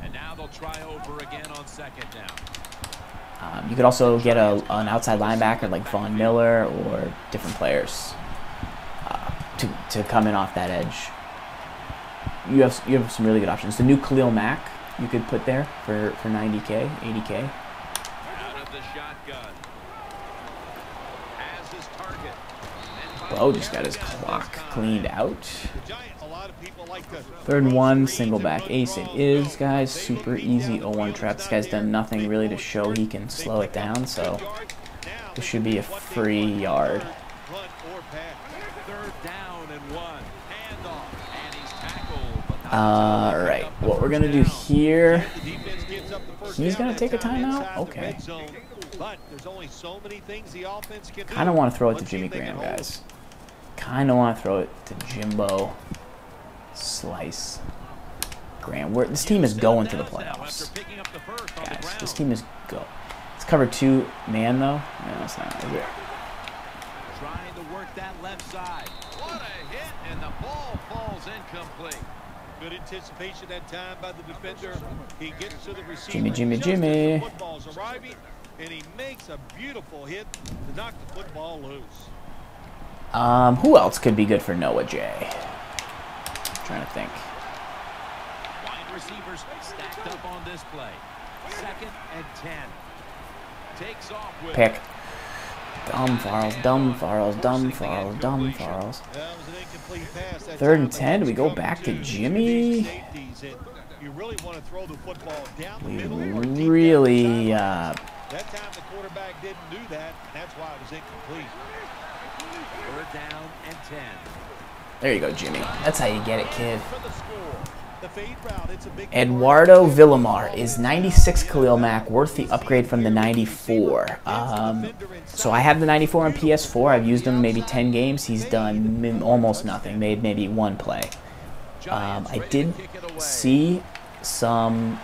And now they'll try over again on 2nd down. You could also get an outside linebacker like Von Miller or different players to come in off that edge. You have some really good options. The new Khalil Mack you could put there for 90K, 80K. Out of the shotgun. Has his target. Bo just got his clock cleaned out. 3rd and 1, single back ace it is, guys. Super easy 0-1 trap. This guy's done nothing really to show he can slow it down, so this should be a free yard. 3rd down and 1. Handoff, and he's tackled. Alright, what we're going to do here, he's going to take a timeout? Okay. Kind of want to throw it to Jimmy Graham, guys. Kind of want to throw it to Jimbo Slice Graham. This team is going to the playoffs. Guys, this team is go. It's cover 2 man, though. No, it's not. Is it? Trying to work that left side. What a hit, and the ball falls incomplete. Good anticipation that time by the defender. He gets to the receiver. Jimmy, Jimmy, just as Jimmy. the football's arriving, and he makes a beautiful hit to knock the football loose. Who else could be good for Noah J? I'm trying to think. Wide receivers stacked up on this play. 2nd and 10. Takes off with Pick. Dumb Farrells, dumb Farrells, dumb Farrells, dumb Farrells. 3rd and 10. Do we go back to Jimmy? You really want to throw the football down the We middle. really, That time the quarterback didn't do that, and that's why it was incomplete. 3rd down and 10. there you go, Jimmy. That's how you get it, kid. For the score. The fade route, it's a big Eduardo Villamar. Is 96 Khalil Mack worth the upgrade from the 94? So I have the 94 on PS4. I've used him maybe 10 games. He's done almost nothing. Made maybe 1 play. I did see some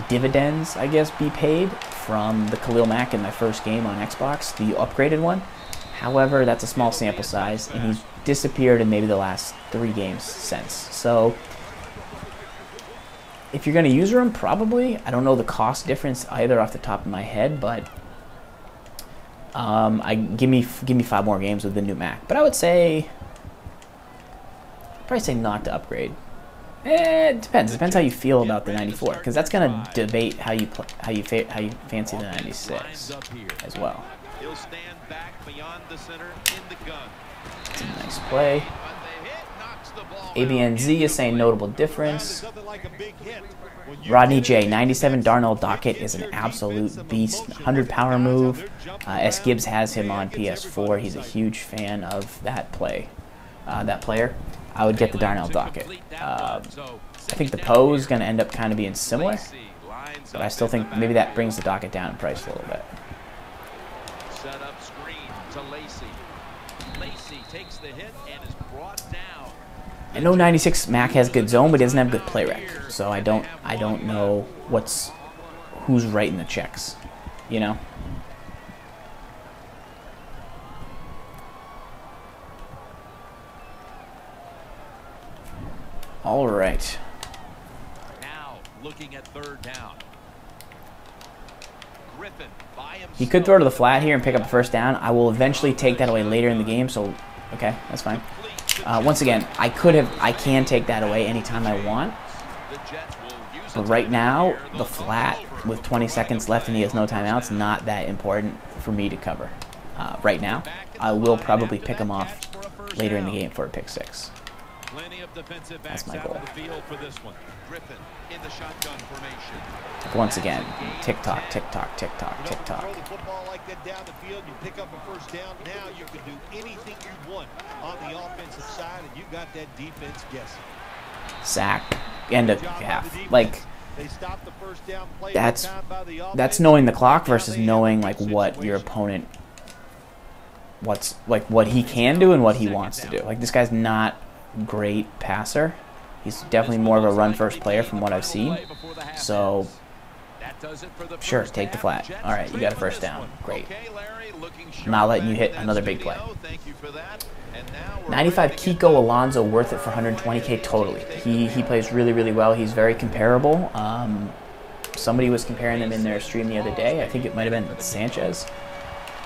dividends, I guess, be paid from the Khalil Mack in my first game on Xbox, the upgraded one. However, that's a small sample size, and he's disappeared in maybe the last 3 games since. So if you're going to use him, probably. I don't know the cost difference either off the top of my head, but give me 5 more games with the new Mac. But I would say, probably say not to upgrade. It depends. It depends how you feel about the 94, because that's going to debate how you fancy the 96 as well. He'll stand back beyond the center in the gun. It's a nice play. ABNZ is saying notable difference. Rodney J, 97 Darnell Dockett is an absolute beast. 100 power move. S. Gibbs has him on PS4. He's a huge fan of that player. I would get the Darnell Dockett. I think the Poe is going to end up kind of being similar, but I still think maybe that brings the Dockett down in price a little bit. Set up screen to Lacey. Lacey takes the hit and is brought down. I know 96 Mac has good zone, but he doesn't have good play rec, so I don't know who's writing the checks, you know. All right. Now looking at 3rd down. Griffin by himself. He could throw to the flat here and pick up a 1st down. I will eventually take that away later in the game, so okay, that's fine. Once again, I can take that away anytime I want. But right now, the flat with 20 seconds left and he has no timeouts, not that important for me to cover. Right now, I will probably pick him off later in the game for a pick 6. That's my goal. Once again, tick-tock, tick-tock, tick-tock, tick-tock. Throw the football like that down the field, you pick up a 1st down. Now you can do anything you want on the offensive side, and you got that defense guessing. Sack, end of half. Like, they stop the 1st down play. That's knowing the clock versus knowing like what your opponent, what he can do and what he wants to do. Like, this guy's not great passer. He's definitely more of a run-first player from what I've seen. So, sure, take the flat. All right, you got a 1st down. Great. I'm not letting you hit another big play. 95 Kiko Alonso worth it for 120K totally. He plays really, really well. He's very comparable. Somebody was comparing them in their stream the other day. I think it might have been Sanchez.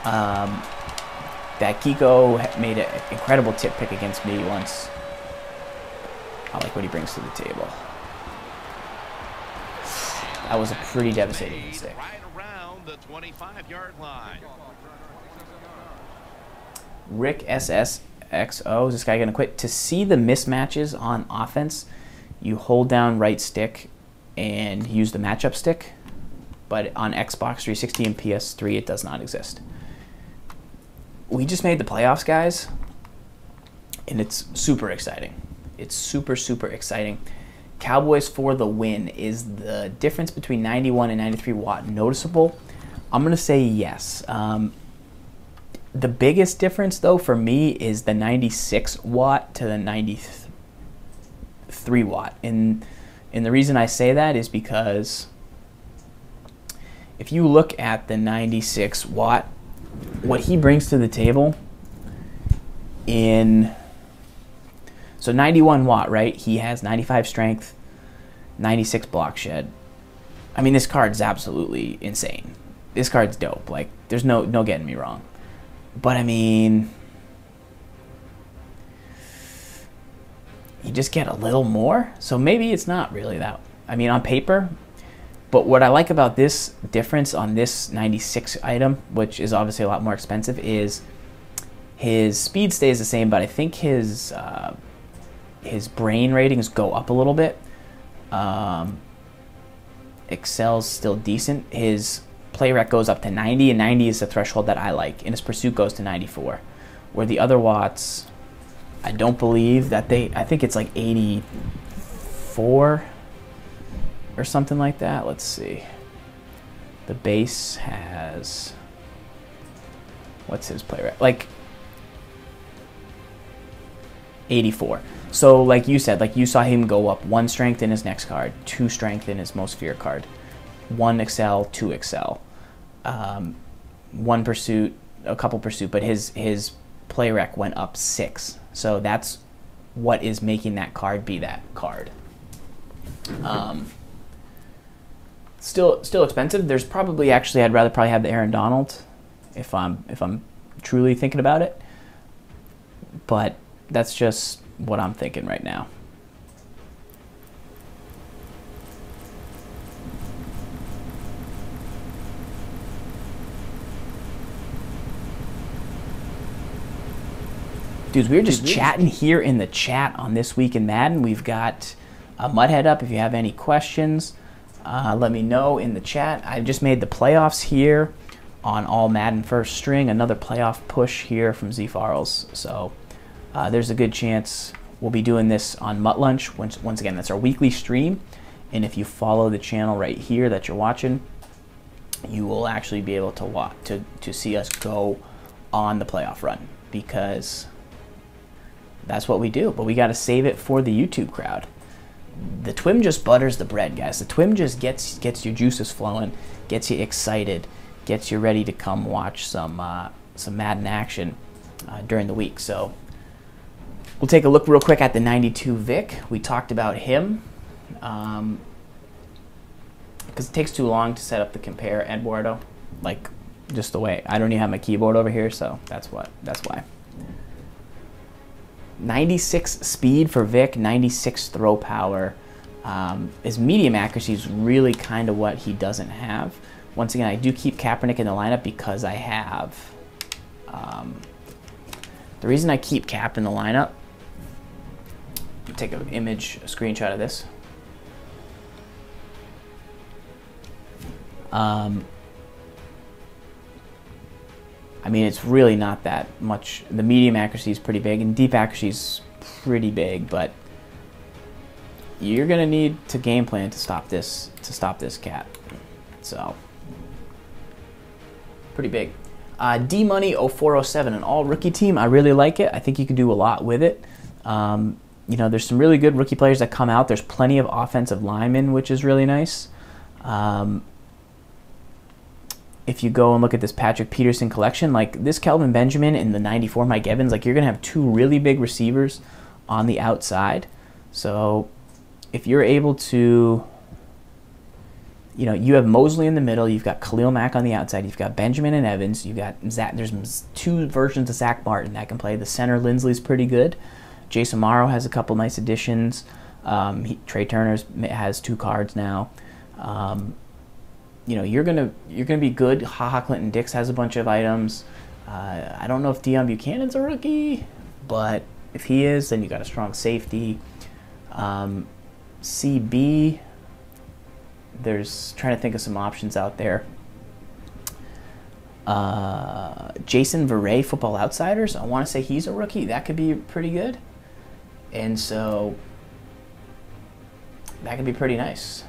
That Kiko made an incredible tip pick against me once. I like what he brings to the table. That was a pretty devastating mistake. Right around the 25-yard line. Rick SSXO, is this guy going to quit? To see the mismatches on offense, you hold down right stick and use the matchup stick. But on Xbox 360 and PS3, it does not exist. We just made the playoffs, guys, and it's super exciting. It's super, super exciting. Cowboys for the win. Is the difference between 91 and 93 watt noticeable? I'm going to say yes. The biggest difference, though, for me is the 96 watt to the 93 watt. And the reason I say that is because if you look at the 96 watt, what he brings to the table in... So 91 watt, right? He has 95 strength, 96 block shed. I mean, this card's absolutely insane. This card's dope. Like, there's no getting me wrong. But I mean, you just get a little more. So maybe it's not really that. I mean, on paper. But what I like about this difference on this 96 item, which is obviously a lot more expensive, is his speed stays the same, but I think his brain ratings go up a little bit. Excel's still decent. His play rec goes up to 90, and 90 is the threshold that I like. And his pursuit goes to 94. Where the other watts, I don't believe that I think it's like 84 or something like that. Let's see. The base has, what's his play rec? Like 84. So like you said, like you saw him go up 1 strength in his next card, 2 strength in his most feared card, 1 excel, 2 excel, 1 pursuit, a couple pursuit, but his play rec went up 6. So that's what is making that card be that card. Still expensive. There's probably actually, I'd rather probably have the Aaron Donald if I'm truly thinking about it. But that's just what I'm thinking right now. Dudes, we were just chatting here in the chat on This Week in Madden. We've got a Mudhead up. If you have any questions, let me know in the chat. I just made the playoffs here on All Madden First String. Another playoff push here from Z Farrells. So there's a good chance we'll be doing this on Mutt Lunch. Once again, that's our weekly stream. And if you follow the channel right here that you're watching, you will actually be able to see us go on the playoff run, because that's what we do. But we got to save it for the YouTube crowd. The TWIM just butters the bread, guys. The TWIM just gets your juices flowing, gets you excited, gets you ready to come watch some Madden action during the week. So we'll take a look real quick at the 92 Vick. We talked about him because it takes too long to set up the compare, Eduardo. Like, just the way. I don't even have my keyboard over here, so that's why. 96 speed for Vick, 96 throw power. His medium accuracy is really kind of what he doesn't have. Once again, I do keep Kaepernick in the lineup because I have... the reason I keep Cap in the lineup... Take an image, a screenshot of this. I mean, it's really not that much. The medium accuracy is pretty big, and deep accuracy is pretty big, but you're gonna need to game plan to stop this cat. So pretty big. D Money 0407, an all rookie team. I really like it. I think you can do a lot with it. You know, there's some really good rookie players that come out. There's plenty of offensive linemen, which is really nice. If you go and look at this Patrick Peterson collection, like this Kelvin Benjamin and the 94 Mike Evans, like you're going to have 2 really big receivers on the outside. So if you're able to, you know, you have Mosley in the middle, you've got Khalil Mack on the outside, you've got Benjamin and Evans, you've got Zach, there's 2 versions of Zach Martin that can play. The center, Lindsley's pretty good. Jason Morrow has a couple nice additions. Trey Turner has 2 cards now. You know, you're gonna be good. HaHa Clinton Dix has a bunch of items. I don't know if Deion Buchanan's a rookie, but if he is, then you got a strong safety. CB, there's trying to think of some options out there. Jason Verrey, Football Outsiders. I want to say he's a rookie. That could be pretty good, and so that could be pretty nice.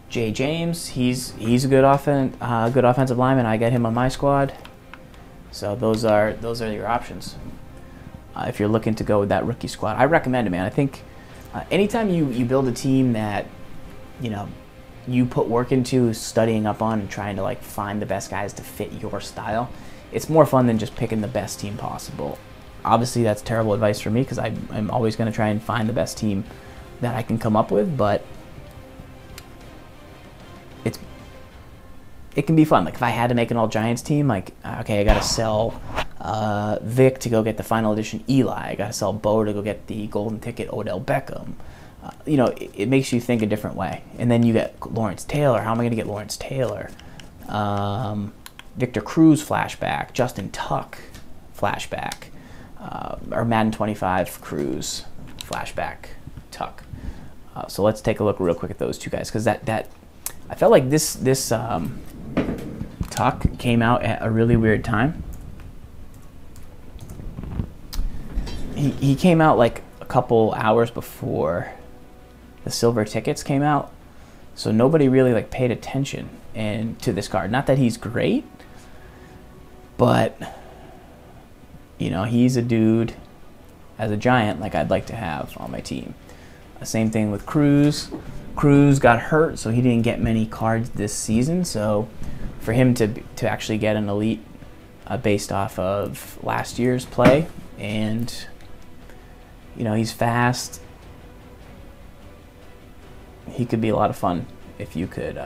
Jay James, he's a good offensive lineman. I got him on my squad. So those are your options. If you're looking to go with that rookie squad, I recommend it, man. I think anytime you build a team that, you know, you put work into studying up on and trying to like find the best guys to fit your style, it's more fun than just picking the best team possible. Obviously, that's terrible advice for me because I'm always going to try and find the best team that I can come up with, but it can be fun. Like if I had to make an all Giants team, like okay, I got to sell Vick to go get the final edition Eli. I got to sell Bo to go get the golden ticket Odell Beckham. You know, it makes you think a different way. And then you get Lawrence Taylor. How am I going to get Lawrence Taylor? Victor Cruz flashback, Justin Tuck flashback, or Madden 25 Cruz flashback Tuck. So let's take a look real quick at those two guys, because that I felt like this Tuck came out at a really weird time. He came out like a couple hours before the silver tickets came out, so nobody really like paid attention to this card. Not that he's great, but you know, he's a dude as a Giant like I'd like to have on my team. Same thing with Cruz. Cruz got hurt, so he didn't get many cards this season. So for him to actually get an elite based off of last year's play, and you know, he's fast. He could be a lot of fun if you could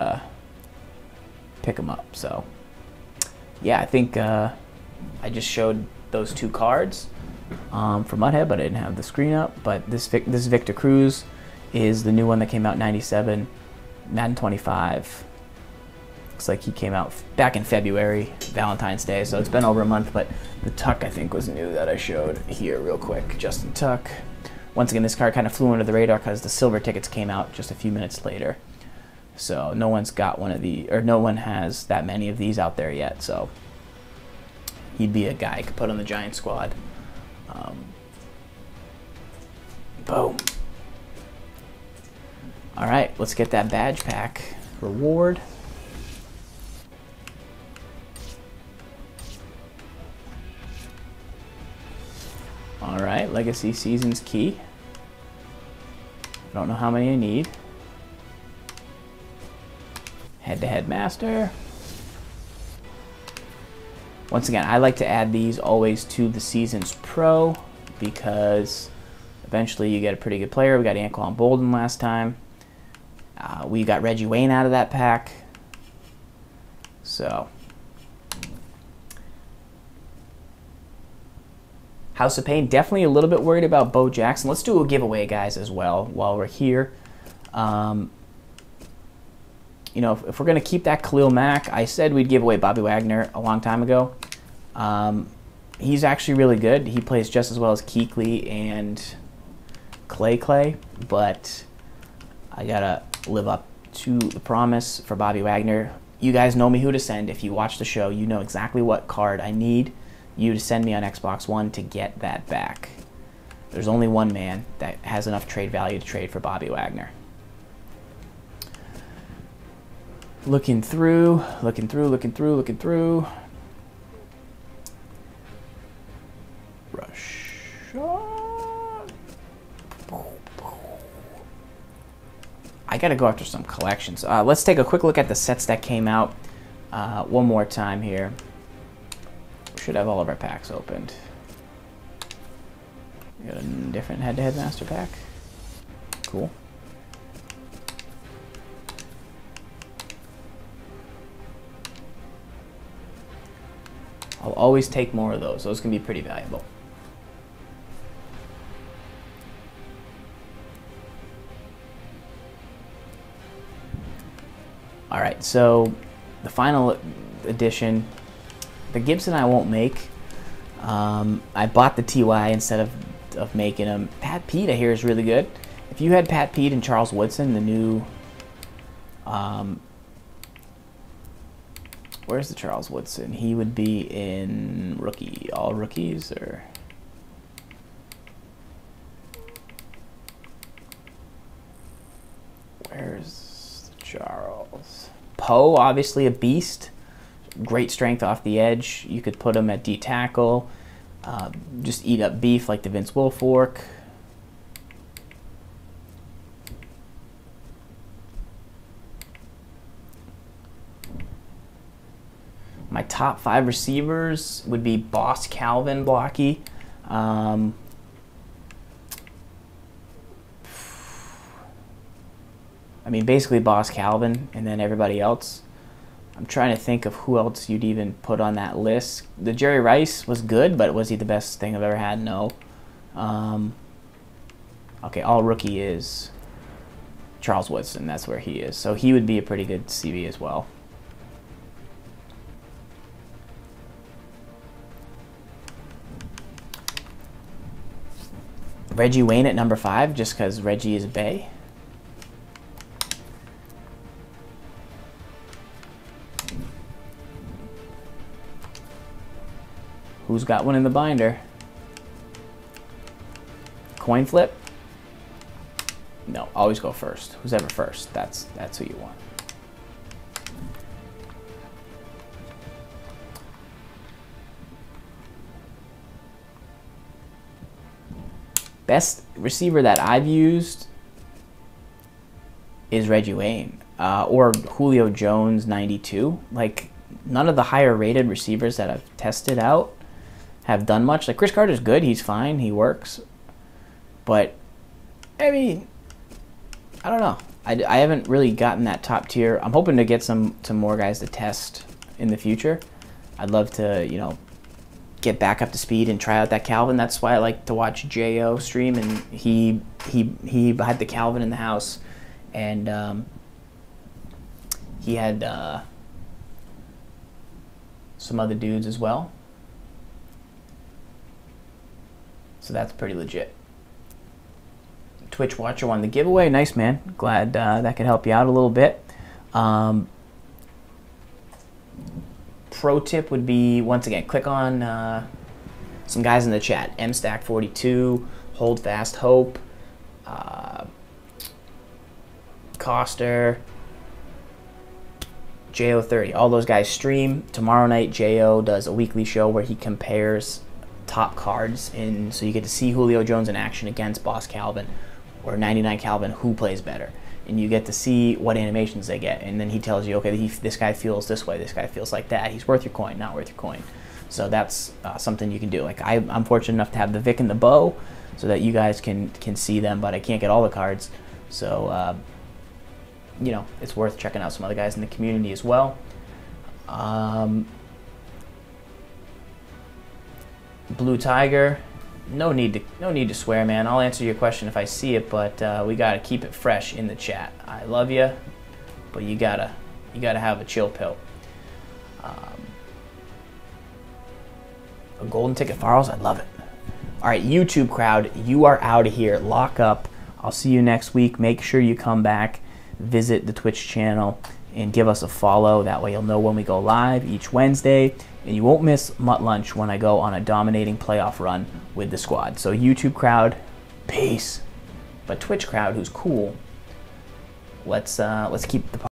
pick him up. So yeah, I think I just showed those two cards for Mudhead, but I didn't have the screen up. But this Victor Cruz is the new one that came out in '97, Madden 25. Looks like he came out back in February, Valentine's Day, so it's been over a month. But the Tuck, I think, was new that I showed here real quick. Justin Tuck. Once again, this card kind of flew under the radar because the silver tickets came out just a few minutes later. So no one's got one of the, or no one has that many of these out there yet. So he'd be a guy I could put on the Giant squad. Boom. All right, let's get that badge pack reward. All right, Legacy Seasons key. I don't know how many I need. Head-to-head master. Once again, I like to add these always to the Seasons Pro because eventually you get a pretty good player. We got Anquan Bolden last time. We got Reggie Wayne out of that pack. So House of Pain, definitely a little bit worried about Bo Jackson. Let's do a giveaway, guys, as well while we're here. You know, if we're going to keep that Khalil Mack, I said we'd give away Bobby Wagner a long time ago. He's actually really good. He plays just as well as Kuechly and Clay, but I got to live up to the promise for Bobby Wagner. You guys know me who to send. If you watch the show, you know exactly what card I need you to send me on Xbox One to get that back. There's only one man that has enough trade value to trade for Bobby Wagner. Looking through. Rush. I gotta go after some collections. Let's take a quick look at the sets that came out one more time here. We should have all of our packs opened. We got a different head-to-head master pack. Cool. I'll always take more of those. Those can be pretty valuable. All right, so the final edition, the Gibson I won't make. I bought the TY instead of making them. Pat Pete I hear is really good. If you had Pat Pete and Charles Woodson, the new, where's the Charles Woodson? He would be in rookie, all rookies, or where's the Charles? Poe, obviously a beast. Great strength off the edge. You could put him at D tackle. Just eat up beef like the Vince Wilfork. My top 5 receivers would be Boss Calvin blocky. I mean, basically Boss Calvin and then everybody else. I'm trying to think of who else you'd even put on that list. The Jerry Rice was good, but was he the best thing I've ever had? No. Okay, all rookie is Charles Woodson. That's where he is. So he would be a pretty good CB as well. Reggie Wayne at number 5, just because Reggie is a Bay. Who's got one in the binder? Coin flip? No, always go first. Who's ever first? That's who you want. Best receiver that I've used is Reggie Wayne or Julio Jones 92. Like, none of the higher rated receivers that I've tested out have done much. Like, Chris Carter's good. He's fine. He works. But, I mean, I don't know. I haven't really gotten that top tier. I'm hoping to get some more guys to test in the future. I'd love to, you know, get back up to speed and try out that Calvin. That's why I like to watch J.O. stream, and he had the Calvin in the house, and he had some other dudes as well. So that's pretty legit. Twitch watcher won the giveaway. Nice, man. Glad that could help you out a little bit. Pro tip would be, once again, click on some guys in the chat. MStack42, Hold Fast Hope, Coster, JO30. All those guys stream. Tomorrow night, JO does a weekly show where he compares top cards, and so you get to see Julio Jones in action against Boss Calvin or 99 Calvin, who plays better. And you get to see what animations they get, and then he tells you, okay, this guy feels this way, this guy feels like that. He's worth your coin, not worth your coin. So that's something you can do. Like, I'm fortunate enough to have the Vick and the Bow, so that you guys can see them, but I can't get all the cards. So you know, it's worth checking out some other guys in the community as well. Blue Tiger. No need to swear, man. I'll answer your question if I see it, but we gotta keep it fresh in the chat. I love you, but you gotta have a chill pill. A golden ticket, Farrells. I love it. All right, YouTube crowd, you are out of here. Lock up. I'll see you next week. Make sure you come back, visit the Twitch channel, and give us a follow. That way you'll know when we go live each Wednesday, and you won't miss Mutt Lunch when I go on a dominating playoff run with the squad. So YouTube crowd, peace. But Twitch crowd, who's cool, let's keep the